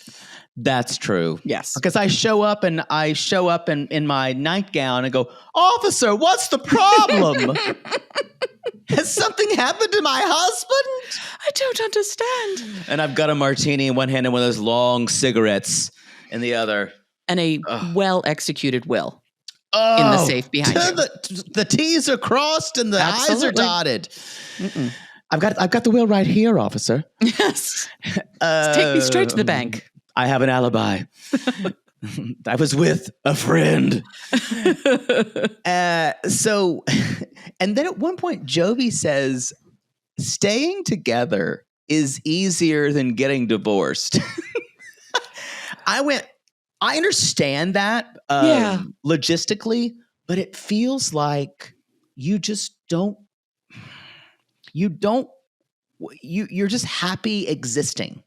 That's true. Yes. Because I show up in my nightgown and go, officer, what's the problem? Has something happened to my husband? I don't understand. And I've got a martini in one hand and one of those long cigarettes in the other. And a well-executed will. in the safe behind you. The T's are crossed and the Absolutely. I's are dotted. I've got the will right here, officer. Yes. Take me straight to the bank. I have an alibi. I was with a friend. So, and then at one point, Jovi says, staying together is easier than getting divorced. I understand that logistically, but it feels like you're just happy existing.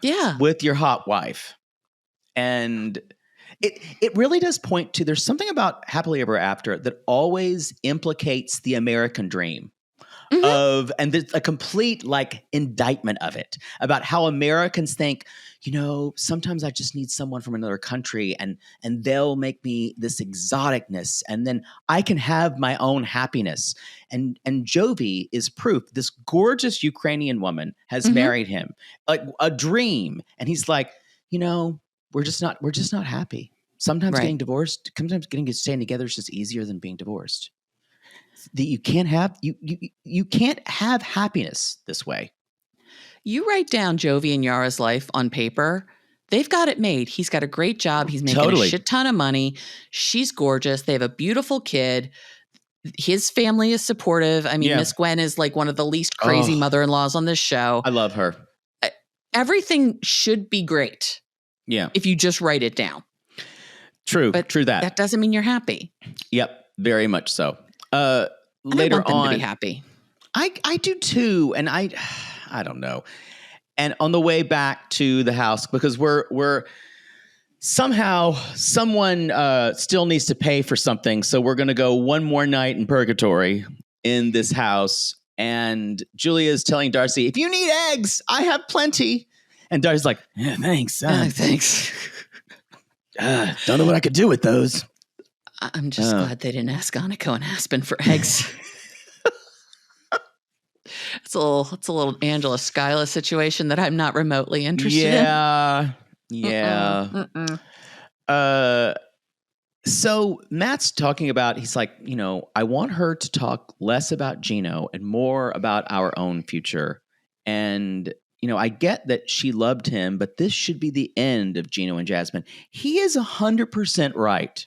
Yeah. With your hot wife. And it really does point to, there's something about happily ever after that always implicates the American dream. And there's a complete like indictment of it about how Americans think, sometimes I just need someone from another country and they'll make me this exoticness and then I can have my own happiness. And Jovi is proof. This gorgeous Ukrainian woman has married him, like a dream. And he's like, we're just not happy. Sometimes getting divorced, sometimes staying together is just easier than being divorced. That you can't have happiness this way. You write down Jovi and Yara's life on paper. They've got it made. He's got a great job. He's making a shit ton of money. She's gorgeous. They have a beautiful kid. His family is supportive. I mean, Miss Gwen is like one of the least crazy mother-in-laws on this show. I love her. Everything should be great. Yeah. If you just write it down. True. But true that. That doesn't mean you're happy. Yep. Very much so. Later on, them to be happy. I do too, and I don't know. And on the way back to the house, because we're somehow someone still needs to pay for something, so we're going to go one more night in purgatory in this house. And Julia is telling Darcy, "If you need eggs, I have plenty." And Darcy's like, "Yeah, thanks, thanks. Don't know what I could do with those." I'm just glad they didn't ask Aniko and Aspen for eggs. It's a little Angela Skyla situation that I'm not remotely interested in. Yeah. So Matt's talking about, he's like, I want her to talk less about Gino and more about our own future. And, I get that she loved him, but this should be the end of Gino and Jasmine. He is 100% right.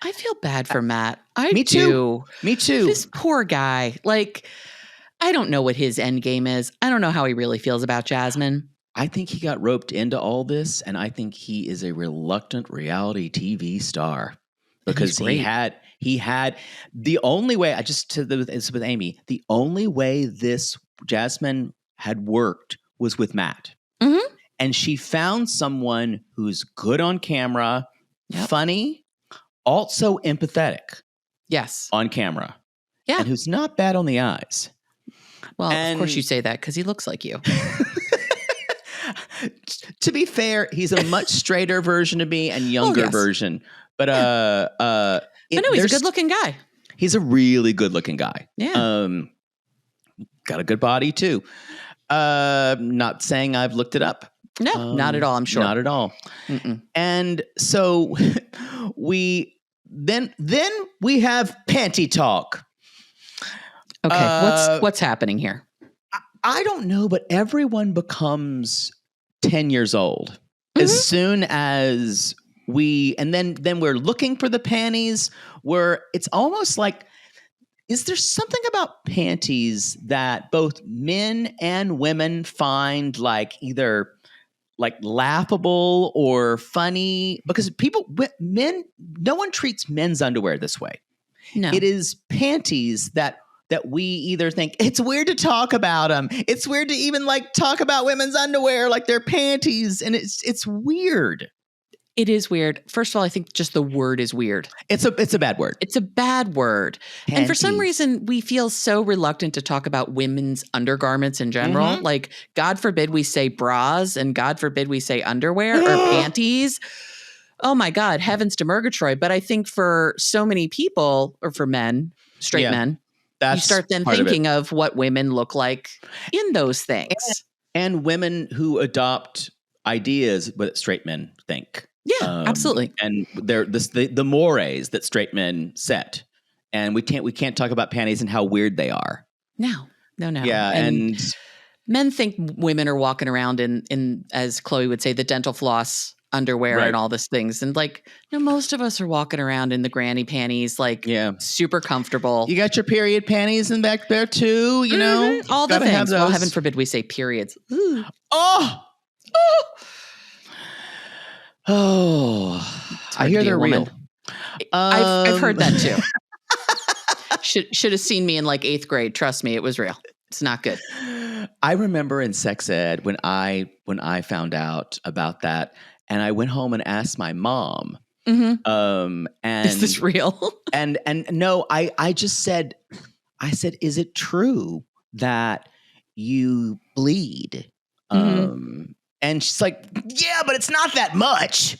I feel bad for Matt. Me too. This poor guy. Like, I don't know what his end game is. I don't know how he really feels about Jasmine. I think he got roped into all this, and I think he is a reluctant reality TV star because he had the only way. It's with Amy. The only way this Jasmine had worked was with Matt, and she found someone who's good on camera, funny. Also empathetic. Yes. On camera. Yeah. And who's not bad on the eyes. Well, of course you say that because he looks like you. To be fair, he's a much straighter version of me and younger version. But he's a good looking guy. He's a really good looking guy. Yeah. Got a good body too. Not saying I've looked it up. No, not at all, I'm sure. Not at all. And so we then we have panty talk. Okay, what's happening here? I don't know, but everyone becomes 10 years old as soon as and then we're looking for the panties, where it's almost like, is there something about panties that both men and women find like either like laughable or funny? Because no one treats men's underwear this way. No. It is panties that we either think it's weird to talk about them. It's weird to even like talk about women's underwear like they're panties. And it's weird. It is weird. First of all, I think just the word is weird. It's a bad word. It's a bad word. Panties. And for some reason, we feel so reluctant to talk about women's undergarments in general. Like, God forbid we say bras and God forbid we say underwear or panties. Oh my God, heavens to Murgatroyd. But I think for so many people, or for men, straight men, you start then thinking of what women look like in those things. And women who adopt ideas what straight men think. Yeah, absolutely. And they're the mores that straight men set. And we can't talk about panties and how weird they are. No. Yeah, and men think women are walking around in as Chloe would say, the dental floss underwear and all these things. And like, most of us are walking around in the granny panties, like super comfortable. You got your period panties in back there too, you know? All the things. Well, heaven forbid we say periods. Oh, I hear they're real. I've heard that too. Should have seen me in like 8th grade. Trust me, it was real. It's not good. I remember in sex ed when I found out about that, and I went home and asked my mom. And is this real? and no, I just said, is it true that you bleed? And she's like, yeah, but it's not that much.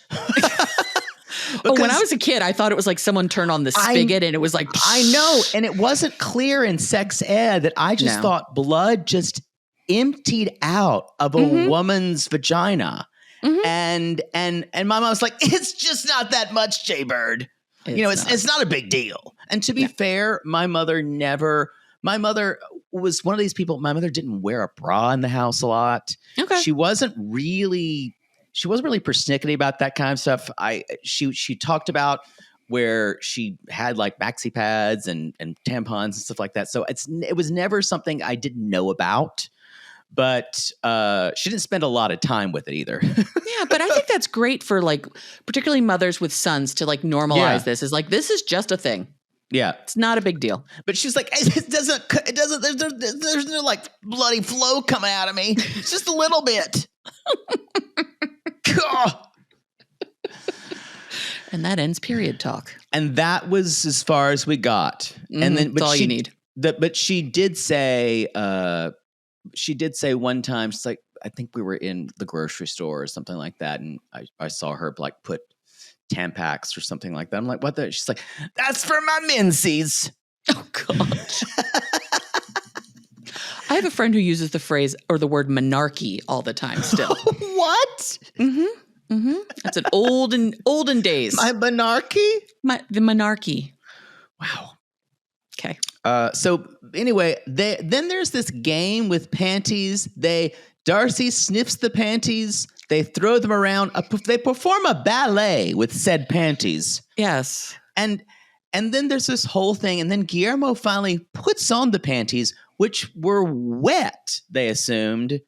When I was a kid, I thought it was like someone turned on the spigot and it was like, I know. And it wasn't clear in sex ed that I just thought blood just emptied out of a woman's vagina. And my mom was like, it's just not that much, Jaybird. It's not a big deal. And to be fair, my mother was one of these people. My mother didn't wear a bra in the house a lot. Okay. She wasn't really persnickety about that kind of stuff. She talked about where she had like maxi pads and tampons and stuff like that. So it was never something I didn't know about, but she didn't spend a lot of time with it either. Yeah, but I think that's great for like particularly mothers with sons to like normalize this. Is like, this is just a thing. Yeah. It's not a big deal. But she's like, it doesn't, there's no like bloody flow coming out of me. It's just a little bit. And that ends period talk. And that was as far as we got. And then, that's all you need. But she did say one time, she's like, I think we were in the grocery store or something like that. And I saw her like put Tampax or something like that. I'm like, what the? She's like, that's for my menses. Oh, gosh. I have a friend who uses the phrase or the word monarchy all the time still. What? That's an olden days. My monarchy? The monarchy. Wow. Okay. So anyway, then there's this game with panties. Darcy sniffs the panties. They throw them around. They perform a ballet with said panties. Yes. And then there's this whole thing. And then Guillermo finally puts on the panties, which were wet, they assumed.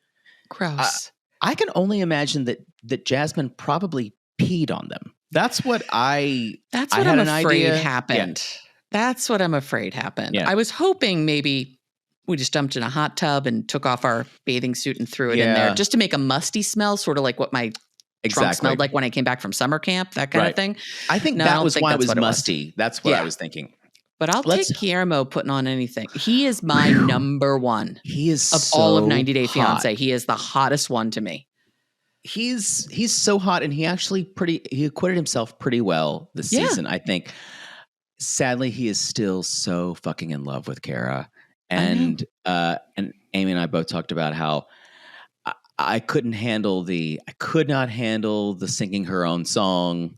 Gross. I can only imagine that Jasmine probably peed on them. That's what I'm afraid happened. Yeah. That's what I'm afraid happened. Yeah. I was hoping maybe we just dumped in a hot tub and took off our bathing suit and threw it in there just to make a musty smell, sort of like what my trunk smelled like when I came back from summer camp, that kind of thing. I think that was why it was musty. That's what I was thinking. But I'll take Guillermo putting on anything. He is my number one. He is of all of 90 Day Fiance. He is the hottest one to me. He's so hot, and he acquitted himself pretty well this season, I think. Sadly, he is still so fucking in love with Kara. And Amy and I both talked about how I could not handle the singing her own song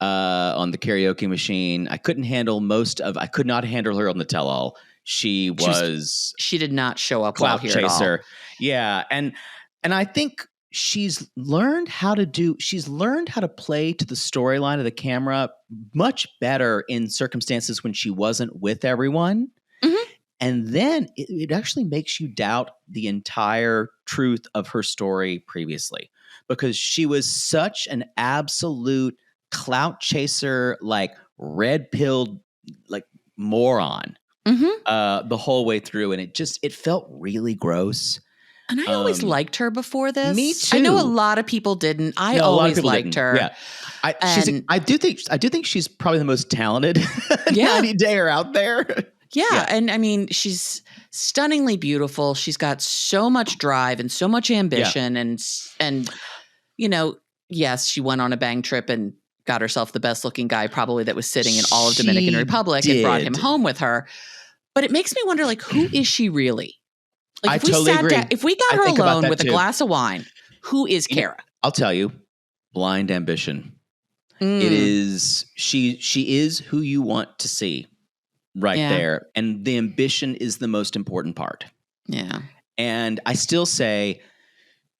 on the karaoke machine. I could not handle her on the tell-all. She did not show up well here at all. Yeah. And I think she's learned how to play to the storyline of the camera much better in circumstances when she wasn't with everyone. And then it actually makes you doubt the entire truth of her story previously, because she was such an absolute clout chaser, like red-pilled, like moron the whole way through. And it felt really gross. And I always liked her before this. Me too. I know a lot of people didn't. I always liked her. Yeah. I do think she's probably the most talented 90-dayer out there. Yeah. And I mean, she's stunningly beautiful. She's got so much drive and so much ambition. And yes, she went on a bang trip and got herself the best looking guy probably that was sitting in all of Dominican Republic and brought him home with her. But it makes me wonder, like, who is she really? Like, if we agree. If we got her alone with a glass of wine, who is Kara? I'll tell you, blind ambition. It is she is who you want to see right there. And the ambition is the most important part. Yeah. And I still say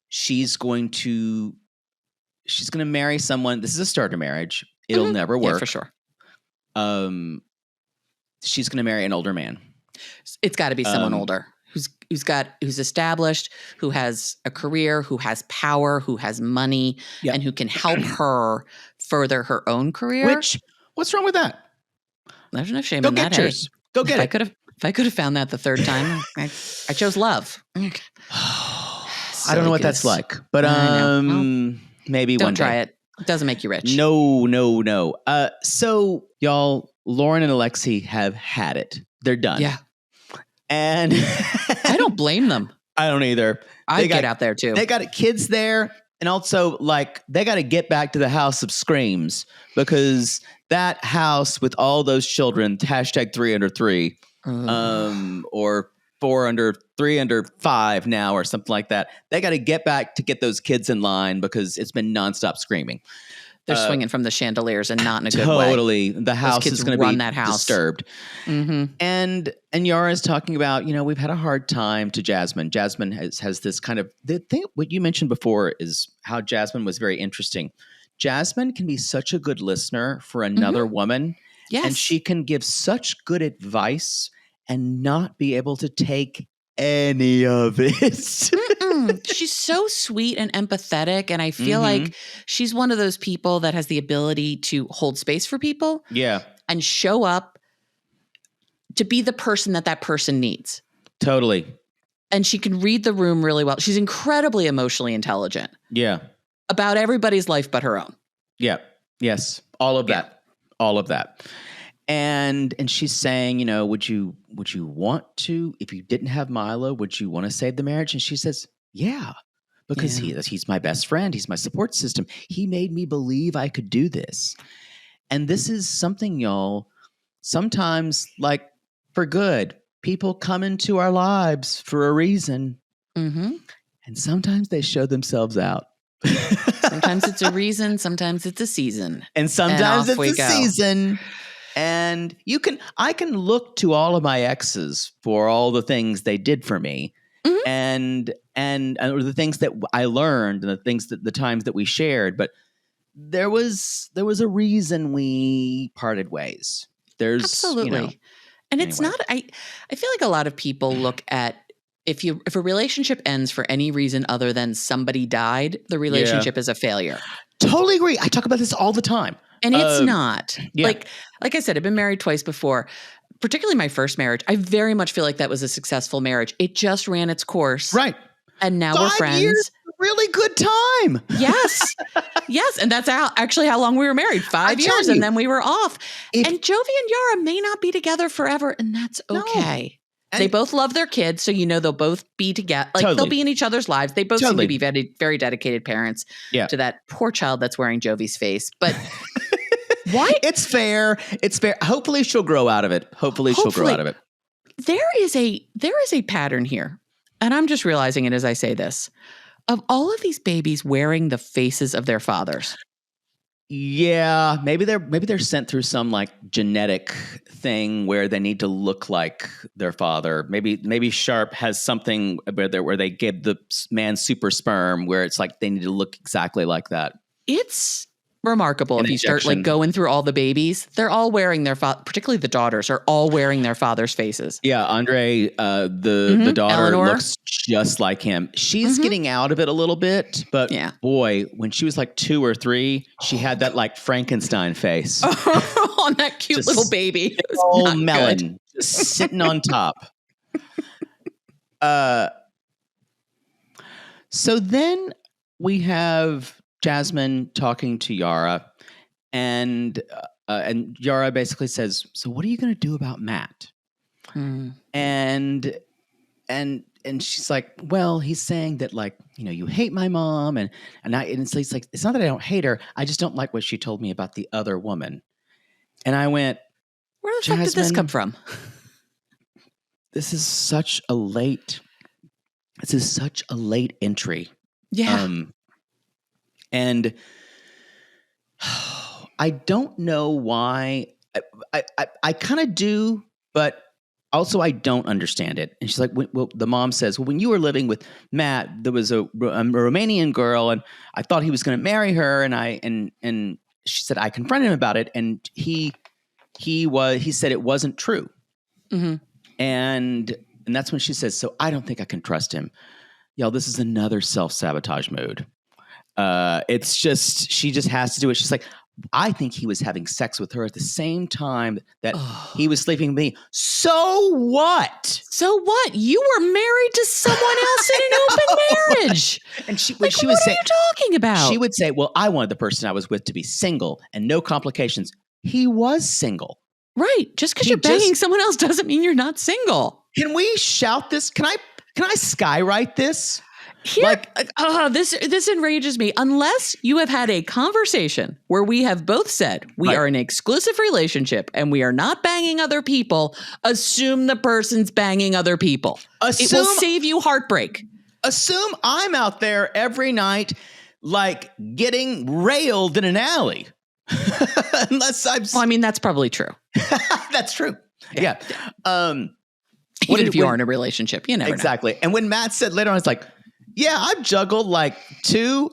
she's going to marry someone. This is a starter marriage. It'll never work. Yeah, for sure. She's going to marry an older man. It's got to be someone older who's established, who has a career, who has power, who has money, and who can help her further her own career. What's wrong with that? There's no shame Go in get that. yours. Go get it. If I could have found that the third time, I chose love. I don't know what that's like, but maybe don't one day. try it. It doesn't make you rich. No. So y'all, Lauren and Alexi have had it. They're done. Yeah. And I don't blame them. I don't either. I'd get out there too. They got kids there. And also, like, they got to get back to the house of screams, because that house with all those children, hashtag 3 under 3, or 4 under 3 under 5 now, or something like that. They got to get back to get those kids in line, because it's been nonstop screaming. They're swinging from the chandeliers, and not in a good way. Totally. The house is going to be that house. disturbed. Mm-hmm. And Yara is talking about, we've had a hard time to Jasmine. Jasmine has this kind of, the thing, what you mentioned before is how Jasmine was very interesting. Jasmine can be such a good listener for another woman. Yes. And she can give such good advice and not be able to take any of it. She's so sweet and empathetic, and I feel like she's one of those people that has the ability to hold space for people. Yeah. And show up to be the person that person needs. Totally. And she can read the room really well. She's incredibly emotionally intelligent. Yeah. About everybody's life but her own. Yeah. Yes. All of that. All of that. And she's saying, would you want to, if you didn't have Milo, would you want to save the marriage? And she says, yeah, because he's my best friend. He's my support system. He made me believe I could do this. And this is something, y'all, sometimes, like, for good, people come into our lives for a reason. Mm-hmm. And sometimes they show themselves out. Sometimes it's a reason. Sometimes it's a season. And sometimes it's a season. And I can look to all of my exes for all the things they did for me, and the things that I learned, and the times that we shared. But there was a reason we parted ways. There's absolutely, and it's not. I feel like a lot of people look at if a relationship ends for any reason other than somebody died, the relationship is a failure. Totally agree. I talk about this all the time. And it's not. Yeah. Like I said, I've been married twice before, particularly my first marriage. I very much feel like that was a successful marriage. It just ran its course. Right. And now we're friends. 5 years, really good time. Yes. Yes. And that's actually how long we were married. 5 years. And then we were off. And Jovi and Yara may not be together forever. And that's okay. No. They both love their kids. So, they'll both be together. Like they'll be in each other's lives. They both seem to be very, very dedicated parents to that poor child that's wearing Jovi's face. But why? It's fair. It's fair. Hopefully she'll grow out of it. Hopefully she'll grow out of it. There is a pattern here. And I'm just realizing it as I say this. Of all of these babies wearing the faces of their fathers. Yeah, maybe they're sent through some like genetic thing where they need to look like their father. Maybe Sharp has something where they give the man super sperm where it's like they need to look exactly like that. It's remarkable if you start like going through all the babies. They're all wearing their particularly the daughters are all wearing their father's faces. Yeah, Andrei, the daughter Eleanor looks just like him. She's getting out of it a little bit, but boy, when she was like 2 or 3, she had that like Frankenstein face on that cute just little baby. All melon, just sitting on top. So then we have Jasmine talking to Yara, and Yara basically says, "So what are you going to do about Matt?" And she's like, "Well, he's saying that like you hate my mom, and it's like it's not that I don't hate her, I just don't like what she told me about the other woman." And I went, "Where the fuck did this come from?" This is such a late entry. Yeah. And I don't know why. I kind of do, but also I don't understand it. And she's like, well, the mom says, well, when you were living with Matt, there was a Romanian girl, and I thought he was going to marry her, and she said I confronted him about it, and he said it wasn't true, and that's when she says, so I don't think I can trust him. Y'all, this is another self-sabotage mode. It's just, she just has to do it. She's like, I think he was having sex with her at the same time that he was sleeping with me. So what? So what? You were married to someone else in an open marriage. And she like, would what say, are you talking about? She would say, well, I wanted the person I was with to be single and no complications. He was single. Right. Just because you're banging someone else doesn't mean you're not single. Can we shout this? Can I skywrite this? Here, this enrages me. Unless you have had a conversation where we have both said we are in an exclusive relationship and we are not banging other people, assume the person's banging other people. It will save you heartbreak. Assume I'm out there every night, like getting railed in an alley. Unless I'm. Well, I mean, that's probably true. That's true. Yeah. Even if you are in a relationship, you never know. Exactly. And when Matt said later on, it's like, yeah, I've juggled like 5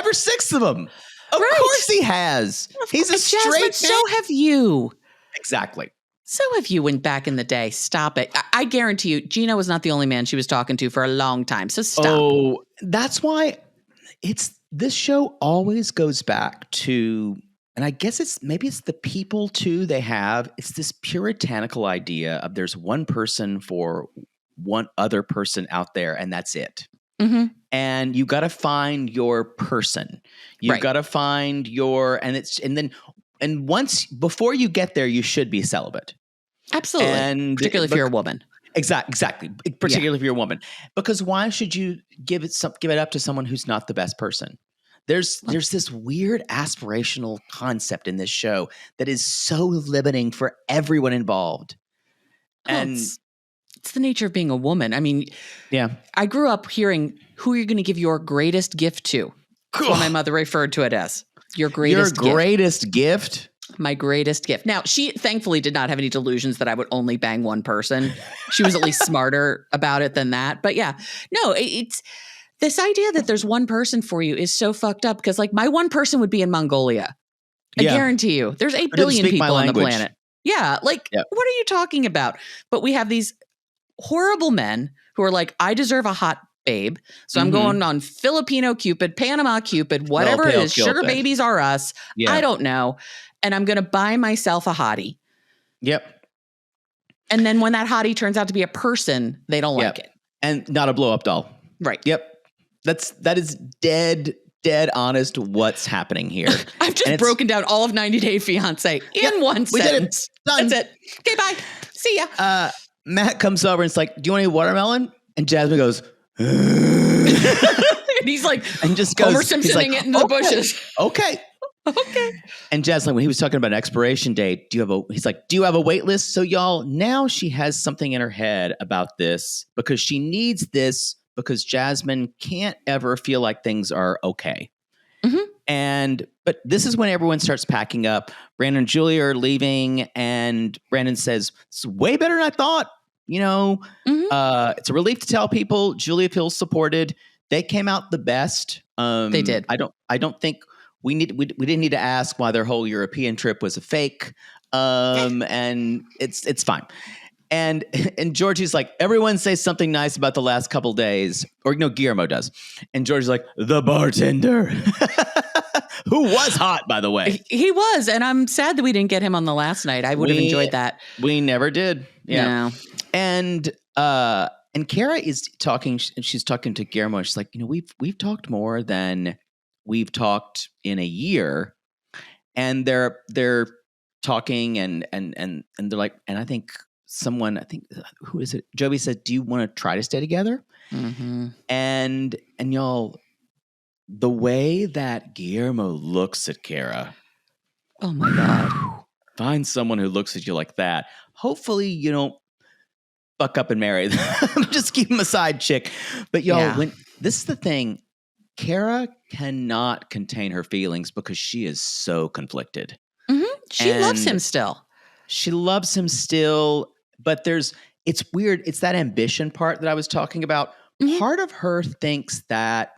or 6 of them. Of course he has. He's a straight man. So have you. Exactly. So have you back in the day. Stop it. I guarantee you, Gino was not the only man she was talking to for a long time. So stop. Oh, that's why this show always goes back to, and I guess maybe it's the people too they have. It's this puritanical idea of there's one person for one other person out there, and that's it. Mm-hmm. And you got to find your person. You got to find before you get there, you should be celibate. Absolutely. And particularly if you're a woman. Exactly. Particularly if you're a woman, because why should you give it up to someone who's not the best person? There's this weird aspirational concept in this show that is so limiting for everyone involved. And it's the nature of being a woman. I mean, yeah. I grew up hearing who you're going to give your greatest gift to. That's what my mother referred to it as. Your greatest gift? My greatest gift. Now, she thankfully did not have any delusions that I would only bang one person. She was at least smarter about it than that. But yeah, no, it's this idea that there's one person for you is so fucked up because like my one person would be in Mongolia. I guarantee you. There's 8 billion people on the planet. Yeah. Like, what are you talking about? But we have these horrible men who are like, I deserve a hot babe. So I'm going on Filipino Cupid, Panama Cupid, whatever it is. Sugar babies are us. Yeah. I don't know. And I'm going to buy myself a hottie. Yep. And then when that hottie turns out to be a person, they don't like it. And not a blow up doll. Right. Yep. That is dead honest what's happening here. I've just broken down all of 90 Day Fiance in one sentence. Done. That's it. Okay, bye. See ya. Matt comes over and it's like, do you want any watermelon? And Jasmine goes, and he's like, and just goes, Homer Simpsoning it into the bushes. Okay. And Jasmine, when he was talking about an expiration date, he's like, do you have a wait list? So y'all, now she has something in her head about this because she needs this because Jasmine can't ever feel like things are okay. But this is when everyone starts packing up. Brandon and Julia are leaving, and Brandon says, it's way better than I thought. You know, it's a relief to tell people. Julia feels supported. They came out the best. They did. I don't think we didn't need to ask why their whole European trip was a fake. And it's fine. And Georgie's like, everyone says something nice about the last couple days, or Guillermo does. And Georgie's like, the bartender. Who was hot, by the way. He was, and I'm sad that we didn't get him on the last night. I would have enjoyed that. We never did. Yeah. No. And Kara is talking. She's talking to Guillermo. She's like, we've talked more than we've talked in a year, and they're talking, and they're like, and I think who is it? Jovi said, "Do you want to try to stay together?" And y'all. The way that Guillermo looks at Kara. Oh my God. Find someone who looks at you like that. Hopefully you don't fuck up and marry them. Just keep him a side chick. But y'all, when this is the thing, Kara cannot contain her feelings because she is so conflicted. She loves him still. She loves him still, but it's weird. It's that ambition part that I was talking about. Part of her thinks that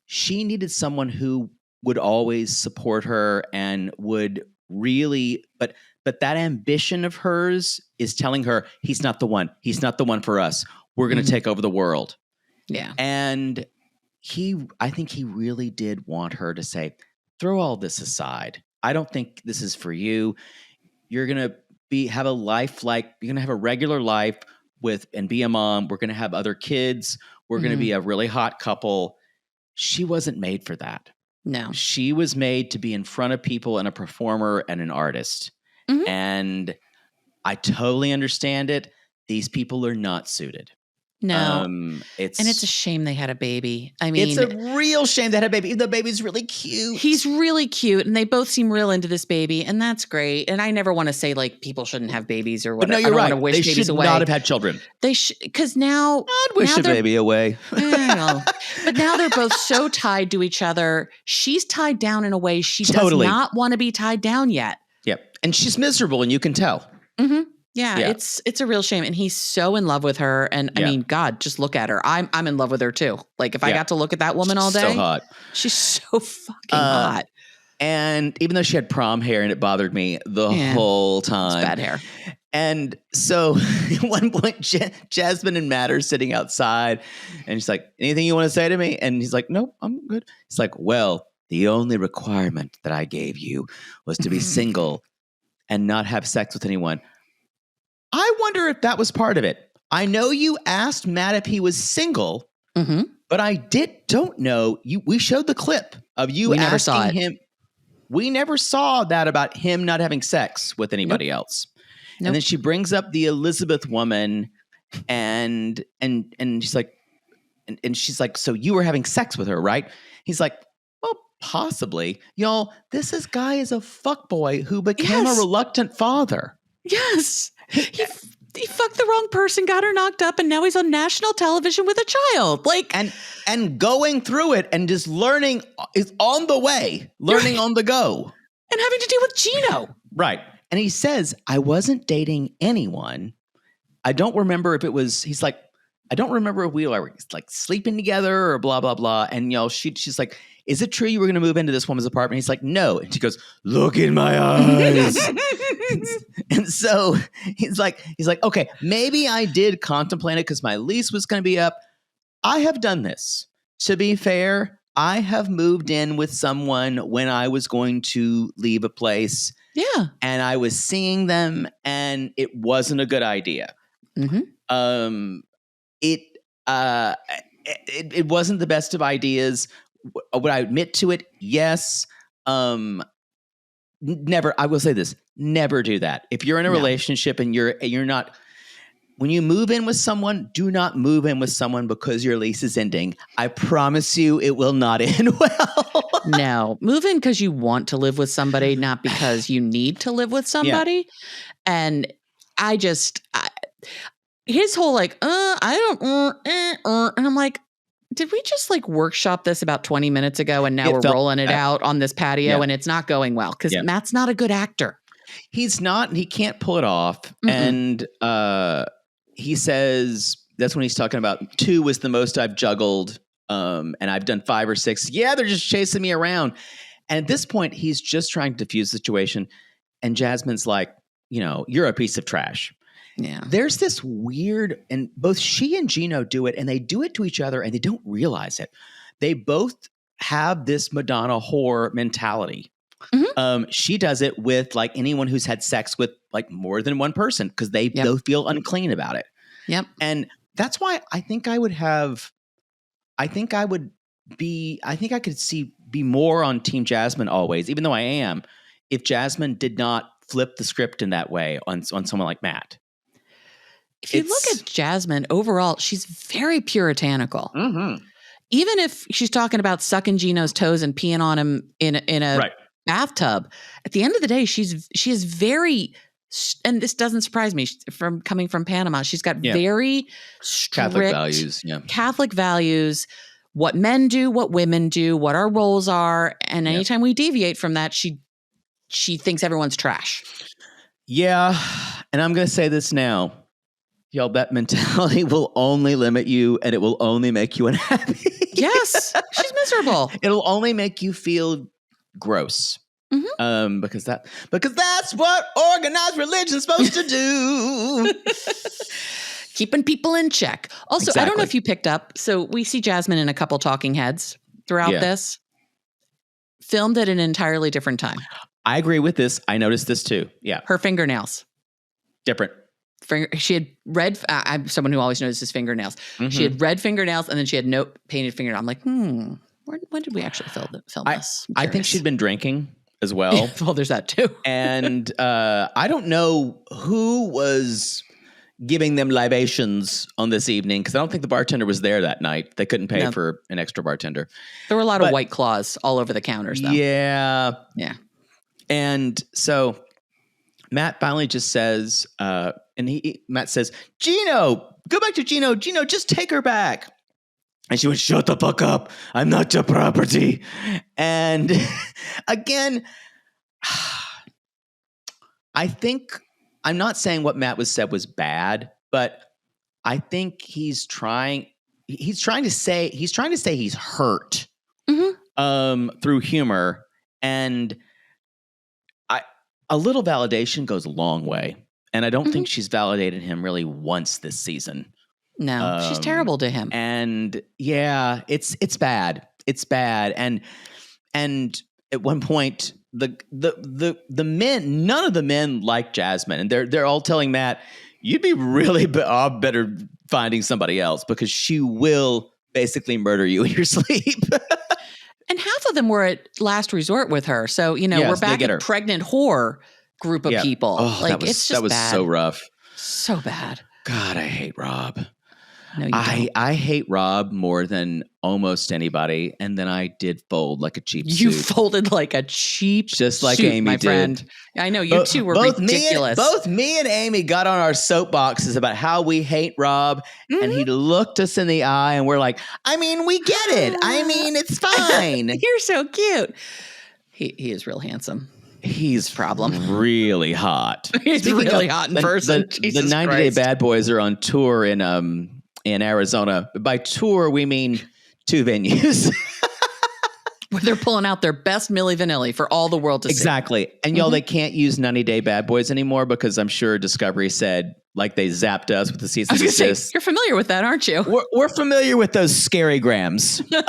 she needed someone who would always support her and would really, but that ambition of hers is telling her he's not the one. He's not the one for us. We're going to take over the world. Yeah. And I think he really did want her to say, throw all this aside. I don't think this is for you. You're going to have a life you're going to have a regular life and be a mom. We're going to have other kids. We're going to be a really hot couple. She wasn't made for that. No. She was made to be in front of people and a performer and an artist. And I totally understand it. These people are not suited. No. It's a shame they had a baby. I mean, it's a real shame they had a baby. Even though the baby's really cute. He's really cute, and they both seem real into this baby, and that's great. And I never want to say like people shouldn't have babies or whatever. But no, you're right. Want to wish they babies should away. not have had children. They because now I'd wish a baby away. But now they're both so tied to each other. She's tied down in a way she does not want to be tied down yet. Yep, and she's miserable, and you can tell. Yeah, it's a real shame. And he's so in love with her. And I mean, God, just look at her. I'm in love with her too. Like if I got to look at that woman all day. So hot. She's so fucking hot. And even though she had prom hair and it bothered me the whole time. It's bad hair. And so at one point, Jasmine and Matt are sitting outside and she's like, anything you want to say to me? And he's like, nope, I'm good. It's like, well, the only requirement that I gave you was to be single and not have sex with anyone. I wonder if that was part of it. I know you asked Matt if he was single, but I don't know. We showed the clip of you asking him. We never saw that about him not having sex with anybody else. And then she brings up the Elizabeth woman, and she's like, and she's like, so you were having sex with her, right? He's like, well, possibly. Y'all, this guy is a fuckboy who became a reluctant father. Yes. He fucked the wrong person, got her knocked up, and now he's on national television with a child. Like and going through it and just learning is on the way, learning on the go. And having to deal with Gino. Right. And he says, I wasn't dating anyone. I don't remember if it was, he's like, I don't remember if we were like sleeping together or blah, blah, blah. And she's like, is it true you were going to move into this woman's apartment? He's like, no. And she goes, look in my eyes. And so he's like, okay, maybe I did contemplate it because my lease was going to be up. I have done this. To be fair, I have moved in with someone when I was going to leave a place. Yeah. And I was seeing them and it wasn't a good idea. It wasn't the best of ideas. Would I admit to it? Yes. Never. I will say this: never do that. If you're in a relationship and you're not, when you move in with someone, do not move in with someone because your lease is ending. I promise you, it will not end well. No, move in because you want to live with somebody, not because you need to live with somebody. Yeah. And his whole like, I don't, and I'm like, did we just like workshop this about 20 minutes ago and now we're rolling it out on this patio and it's not going well? Because Matt's not a good actor. He's not, and he can't pull it off. And he says, that's when he's talking about 2 was the most I've juggled. And I've done 5 or 6. Yeah, they're just chasing me around. And at this point, he's just trying to diffuse the situation. And Jasmine's like, you're a piece of trash. Yeah. There's this weird, and both she and Gino do it, and they do it to each other, and they don't realize it. They both have this Madonna whore mentality. She does it with like anyone who's had sex with like more than one person because they both feel unclean about it. Yep. And that's why I think I could be more on Team Jasmine always, even though I am, if Jasmine did not flip the script in that way on someone like Matt. If you look at Jasmine overall, she's very puritanical. Even if she's talking about sucking Gino's toes and peeing on him in a bathtub, at the end of the day, she is very, and this doesn't surprise me from coming from Panama. She's got very strict Catholic values. Yeah. Catholic values, what men do, what women do, what our roles are. And anytime we deviate from that, she thinks everyone's trash. Yeah. And I'm going to say this now. Y'all, that mentality will only limit you and it will only make you unhappy. Yes. She's miserable. It'll only make you feel gross. Because that's what organized religion's supposed to do. Keeping people in check. Also, I don't know if you picked up. So we see Jasmine in a couple talking heads throughout this. Filmed at an entirely different time. I agree with this. I noticed this too. Yeah. Her fingernails. Different. She had red. I'm someone who always notices fingernails. She had red fingernails and then she had no painted fingernails. I'm like, when did we actually film this? I think she'd been drinking as well. Well, there's that too. And I don't know who was giving them libations on this evening because I don't think the bartender was there that night. They couldn't pay for an extra bartender. There were a lot of White Claws all over the counters, though. Yeah. Yeah. And so Matt finally just says, Matt says, Gino, go back to Gino. Gino, just take her back. And she went, shut the fuck up. I'm not your property. And again, I think, I'm not saying what Matt said was bad, but I think he's trying to say he's hurt through humor. And a little validation goes a long way. And I don't think she's validated him really once this season. No, she's terrible to him. And yeah, it's bad. It's bad. And at one point, the men, none of the men like Jasmine, and they're all telling Matt, you'd be really better finding somebody else because she will basically murder you in your sleep. And half of them were at last resort with her. So, we're back at pregnant whore group of people. Oh, it's just bad. So rough. So bad. God, I hate Rob. No, you don't. I hate Rob more than almost anybody, and then I did fold like a cheap suit. You folded like a cheap just like suit, Amy my did. Friend. I know, you two were ridiculous. Both me and Amy got on our soapboxes about how we hate Rob, and he looked us in the eye, and we're like, I mean, we get it. I mean, it's fine. You're so cute. He is real handsome. He's really hot. He's really hot in person. The 90 Day Bad Boys are on tour in Arizona. By tour, we mean 2 venues. Where they're pulling out their best Milli Vanilli for all the world to see. Exactly. And y'all, they can't use 90 Day Bad Boys anymore because I'm sure Discovery said, like they zapped us with the cease and desist. You're familiar with that, aren't you? We're familiar with those scary grams that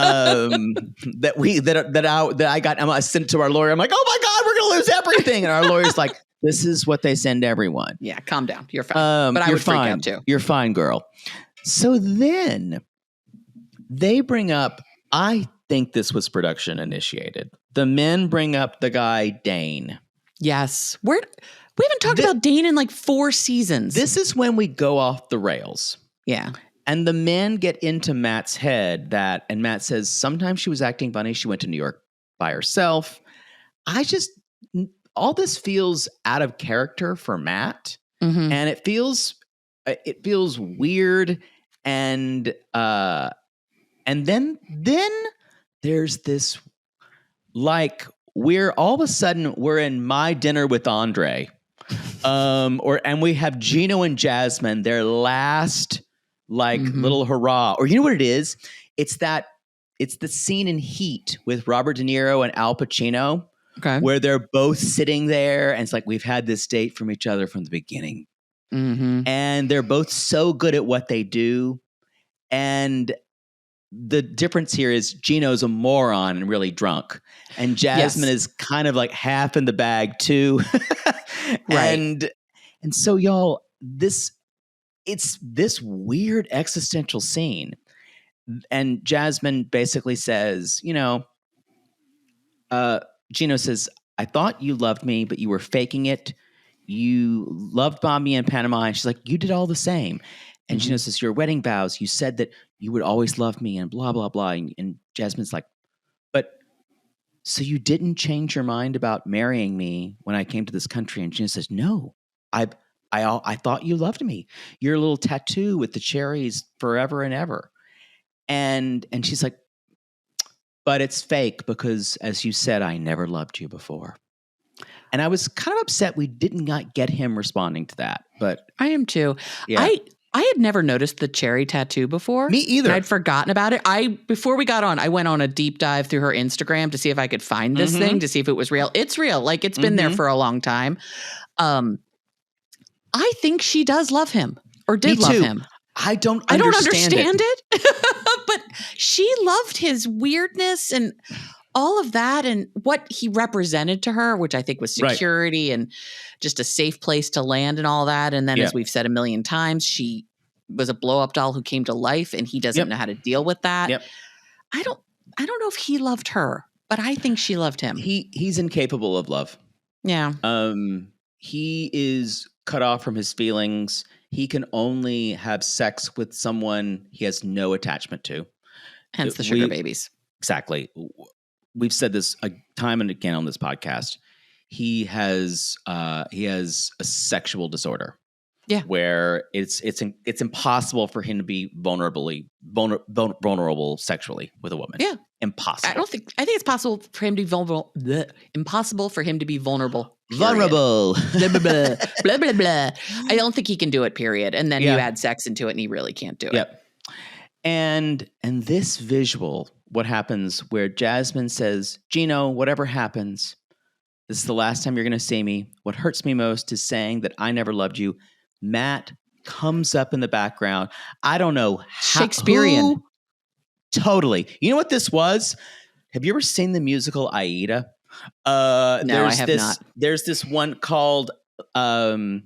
I got. I sent to our lawyer. I'm like, oh my God, we're going to lose everything. And our lawyer's like, this is what they send everyone. Yeah, calm down. You're fine. But I would freak out too. You're fine, girl. So then they bring up, I think this was production initiated. The men bring up the guy, Dane. Yes. We haven't talked about Dane in like 4 seasons. This is when we go off the rails. Yeah. And the men get into Matt's head and Matt says, sometimes she was acting funny. She went to New York by herself. All this feels out of character for Matt. Mm-hmm. And it feels weird. And then there's this, like, we're all of a sudden we're in My Dinner with Andrei. And we have Gino and Jasmine, their last little hurrah. Or you know what it is? It's the scene in Heat with Robert De Niro and Al Pacino, where they're both sitting there, and it's like, we've had this date from each other from the beginning. Mm-hmm. And they're both so good at what they do. And the difference here is Gino's a moron and really drunk. And Jasmine is kind of like half in the bag too. Right. And so y'all, it's this weird existential scene. And Jasmine basically says, Gino says, I thought you loved me, but you were faking it. You loved Bobby in Panama. And she's like, you did all the same. And Gino says, your wedding vows, you said that you would always love me and blah, blah, blah. And Jasmine's like, but so you didn't change your mind about marrying me when I came to this country? And Gino says, no, I thought you loved me. Your little tattoo with the cherries forever and ever. And she's like, But it's fake because, as you said, I never loved you before. And I was kind of upset we did not get him responding to that. But I am too. Yeah. I had never noticed the cherry tattoo before. Me either. And I'd forgotten about it. Before we got on, I went on a deep dive through her Instagram to see if I could find this thing, to see if it was real. It's real. Like, it's been there for a long time. I think she does love him, or did love him. I don't understand it. But she loved his weirdness and all of that and what he represented to her, which I think was security and just a safe place to land and all that. And then, as we've said a million times, she was a blow-up doll who came to life, and he doesn't know how to deal with that. I don't know if he loved her, but I think she loved him. He's incapable of love. Yeah. He is cut off from his feelings. He can only have sex with someone he has no attachment to. Hence the sugar babies. Exactly. We've said this time and again on this podcast. He has a sexual disorder. Yeah, where it's impossible for him to be vulnerable sexually with a woman. Yeah, impossible. I think it's possible for him to be vulnerable. Impossible for him to be vulnerable. Vulnerable. Blah, blah, blah, blah, blah, blah. I don't think he can do it. Period. And then you add sex into it, and he really can't do it. Yep. And this visual, what happens where Jasmine says, Gino, whatever happens, this is the last time you're going to see me. What hurts me most is saying that I never loved you. Matt comes up in the background. I don't know. Shakespearean. Totally. You know what this was? Have you ever seen the musical Aida? No, I have not. There's this one called A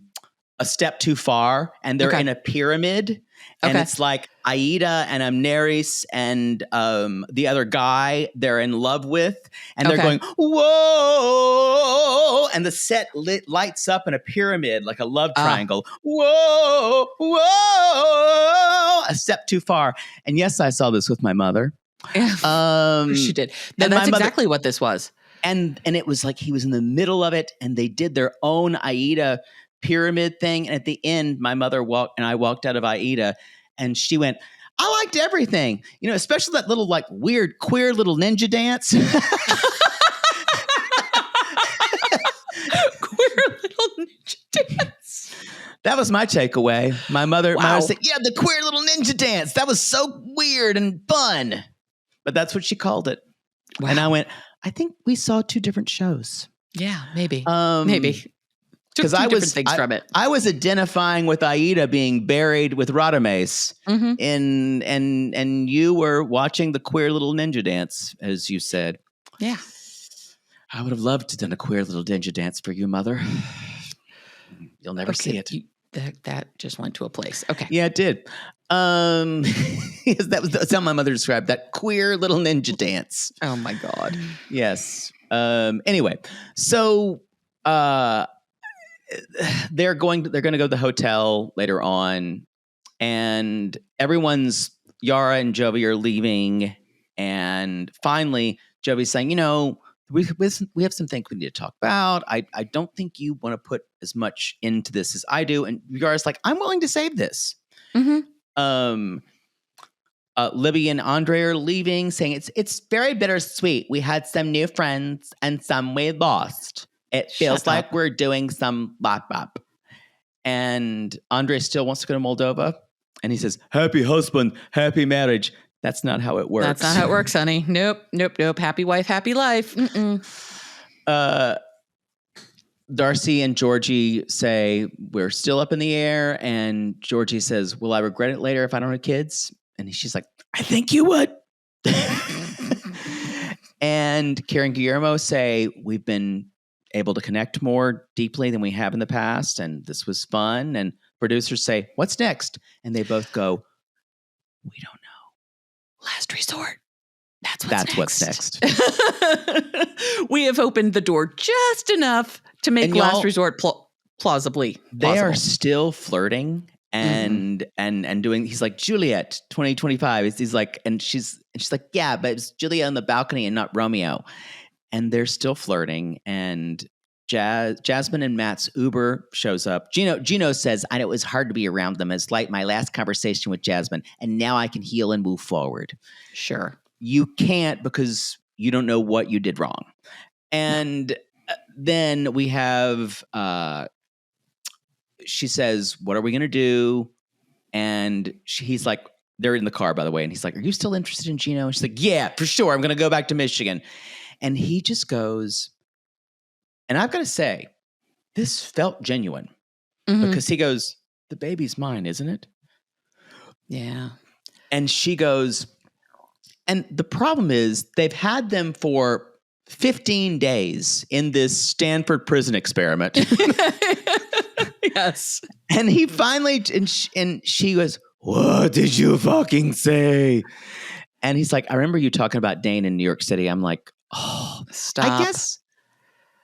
Step Too Far, and they're in a pyramid. And it's like Aida and Amneris and the other guy they're in love with. And they're going, whoa. And the set lights up in a pyramid like a love triangle. Whoa, whoa. A Step Too Far. And yes, I saw this with my mother. She did. No, that's exactly what this was. And it was like he was in the middle of it, and they did their own Aida pyramid thing. And at the end, my mother walked out of Aida, and she went, I liked everything, especially that little like weird queer little ninja dance. Queer little ninja dance. That was my takeaway. My mother said, yeah, the queer little ninja dance. That was so weird and fun. But that's what she called it. Wow. And I went, I think we saw two different shows. Yeah, maybe. Maybe. Because I was things from it. I was identifying with Aida being buried with Radames, and you were watching the queer little ninja dance, as you said. Yeah, I would have loved to have done a queer little ninja dance for you, Mother. You'll never see it. That just went to a place. Okay. Yeah, it did. That's how my mother described that queer little ninja dance. Oh my God. Yes. Anyway, so. They're going to go to the hotel later on, and Yara and Jovi are leaving, and finally Jovi's saying, we have some things we need to talk about. I don't think you want to put as much into this as I do. And Yara's like, I'm willing to save this. Libby and Andrei are leaving, saying it's very bittersweet. We had some new friends and some we lost. It feels like we're doing some bop. And Andrei still wants to go to Moldova. And he says, happy husband, happy marriage. That's not how it works. That's not how it works, honey. Nope. Happy wife, happy life. Darcy and Georgie say, we're still up in the air. And Georgie says, will I regret it later if I don't have kids? And she's like, I think you would. And Karen and Guillermo say, we've been able to connect more deeply than we have in the past, and this was fun. And producers say, what's next? And they both go, we don't know. Last resort. That's what's next. We have opened the door just enough to make last resort plausibly. They are still flirting and doing. He's like, Juliet 2025. He's like, and she's like, yeah, but it's Juliet on the balcony and not Romeo. And they're still flirting, and Jasmine and Matt's Uber shows up. Gino says, I know it was hard to be around them. It's like my last conversation with Jasmine, and now I can heal and move forward. Sure. you can't because you don't know what you did wrong. And then we have, she says, what are we going to do? And he's like, they're in the car, by the way. And he's like, are you still interested in Gino? And she's like, yeah, for sure. I'm going to go back to Michigan. And he just goes, and I've got to say, this felt genuine because he goes, the baby's mine, isn't it? Yeah. And she goes, and the problem is they've had them for 15 days in this Stanford prison experiment. Yes. And he finally, and she goes, what did you fucking say? And he's like, I remember you talking about Dane in New York City. I'm like, oh, stop. I guess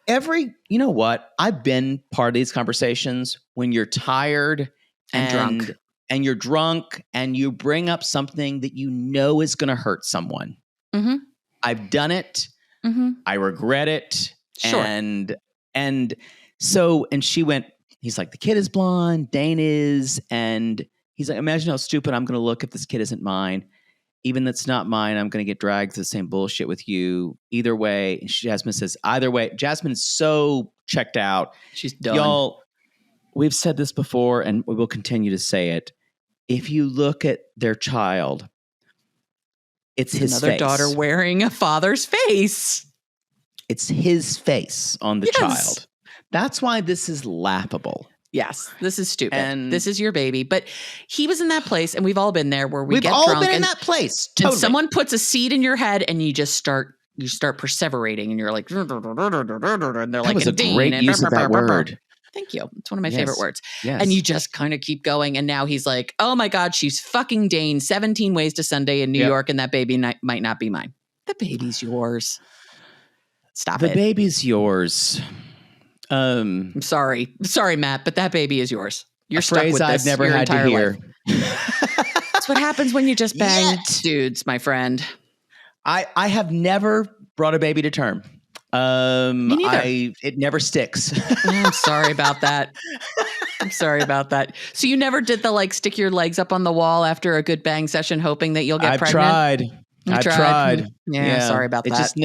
you know what? I've been part of these conversations when you're tired and drunk. And you're drunk and you bring up something that you know is going to hurt someone. Mm-hmm. I've done it. Mm-hmm. I regret it. Sure. And she went, he's like, the kid is blonde, Dane is. And he's like, imagine how stupid I'm going to look if this kid isn't mine. Even that's not mine, I'm going to get dragged to the same bullshit with you. Either way, and Jasmine says, either way. Jasmine is so checked out. She's done. Y'all, we've said this before and we will continue to say it. If you look at their child, it's his another face. Daughter wearing a father's face. It's his face on the child. That's why this is laughable. Yes, this is stupid. And this is your baby. But he was in that place, and we've all been there where we get all drunk. Been in that place. Totally. And someone puts a seed in your head, and you just start perseverating, and you're like, and they're that like, was a great use of that word. Thank you. It's one of my favorite words. Yes. And you just kind of keep going. And now he's like, oh my God, she's fucking Dane, 17 Ways to Sunday in New York, and that baby might not be mine. The baby's yours. Stop it. The baby's yours. I'm sorry, Matt, but that baby is yours. You're stuck with this I've never had to hear. That's what happens when you just bang dudes, my friend. I have never brought a baby to term. Me neither. It never sticks. I'm sorry about that. So you never did the stick your legs up on the wall after a good bang session, hoping that you'll get pregnant? I've tried. Yeah, sorry about that. It just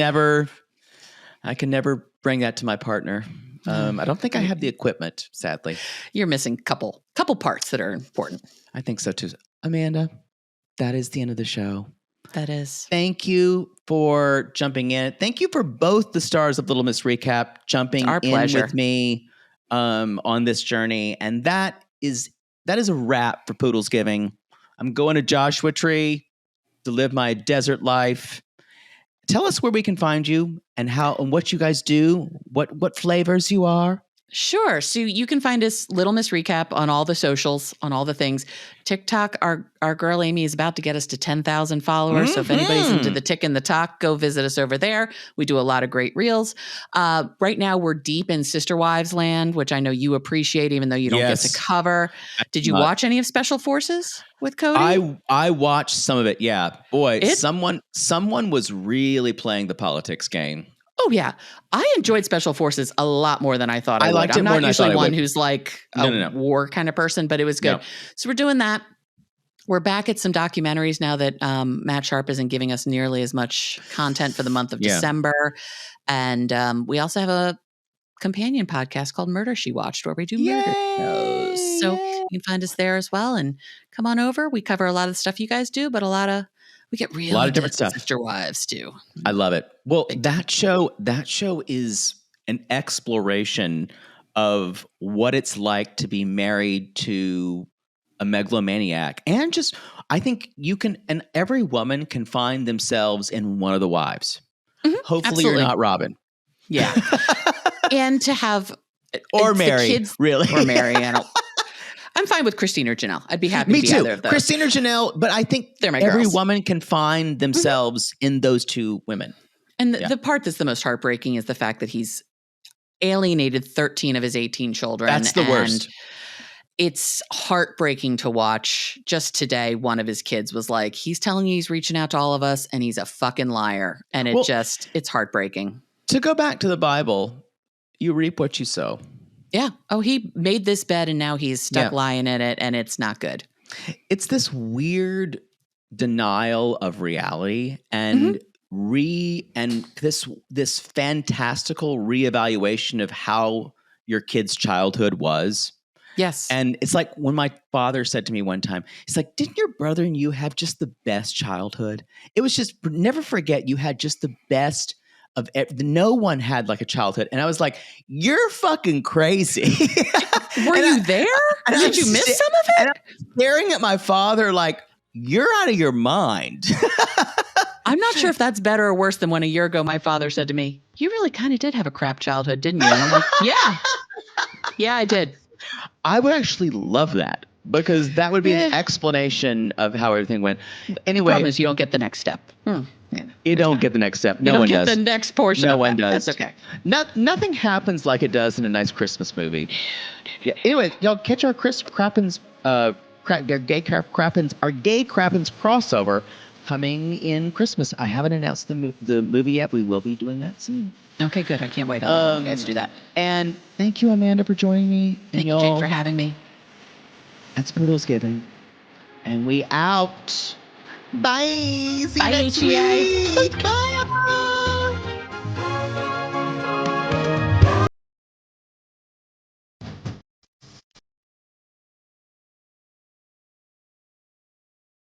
I can never bring that to my partner. I don't think I have the equipment, sadly. You're missing a couple parts that are important. I think so too. Amanda, that is the end of the show. That is. Thank you for jumping in. Thank you for both the stars of Little Miss Recap jumping in with me on this journey. And that is a wrap for Poodles Giving. I'm going to Joshua Tree to live my desert life. Tell us where we can find you and how and what you guys do, what flavors you are. Sure. So you can find us Little Miss Recap on all the socials, on all the things. TikTok, our girl Amy is about to get us to 10,000 followers. Mm-hmm. So if anybody's into the tick and the talk, go visit us over there. We do a lot of great reels. Right now we're deep in Sister Wives land, which I know you appreciate, even though you don't get to cover. Did you watch any of Special Forces with Cody? I watched some of it. Yeah. Boy, someone was really playing the politics game. Oh, yeah. I enjoyed Special Forces a lot more than I thought I would. Liked it I'm more not than usually I one who's like a war kind of person, but it was good. No. So we're doing that. We're back at some documentaries now that Matt Sharp isn't giving us nearly as much content for the month of December. And we also have a companion podcast called Murder She Watched, where we do murder shows. So you can find us there as well. And come on over. We cover a lot of the stuff you guys do, but we get really a lot of different stuff. Sister Wives too. I love it. Well, that show is an exploration of what it's like to be married to a megalomaniac. And just, I think and every woman can find themselves in one of the wives. Mm-hmm. Hopefully you're not Robin. Yeah. And to have, or Mary, really. Or Mary. I'm fine with Christine or Janelle. I'd be happy to be either of those. Christine or Janelle, but I think every woman can find themselves in those two women. And the part that's the most heartbreaking is the fact that he's alienated 13 of his 18 children. That's the worst. It's heartbreaking to watch. Just today, one of his kids was like, he's telling you he's reaching out to all of us and he's a fucking liar. And it's heartbreaking. To go back to the Bible, you reap what you sow. Yeah. Oh, he made this bed and now he's stuck lying in it and it's not good. It's this weird denial of reality and this fantastical reevaluation of how your kid's childhood was. Yes. And it's like when my father said to me one time, he's like, didn't your brother and you have just the best childhood? It was just, never forget, you had just the best of no one had like a childhood. And I was like, you're fucking crazy. Were you there? Did you miss some of it? And I'm staring at my father like, you're out of your mind. I'm not sure if that's better or worse than when a year ago my father said to me, you really kind of did have a crap childhood, didn't you? And I'm like, yeah. Yeah, I did. I would actually love that because that would be an explanation of how everything went. Anyway. Problem is you don't get the next step. You don't get the next step. No you don't one get does. the next portion. No of one that. does. That's okay. Nothing happens like it does in a nice Christmas movie. Yeah. Anyway, y'all catch our Chris Crappens, our gay Crappens crossover coming in Christmas. I haven't announced the movie yet. We will be doing that soon. Okay, good. I can't wait. I'll guys do that. And thank you, Amanda, for joining me. Thank you, Jane, for having me. That's Poodles Giving. And we out. Bye. See you next HEA. week. Bye.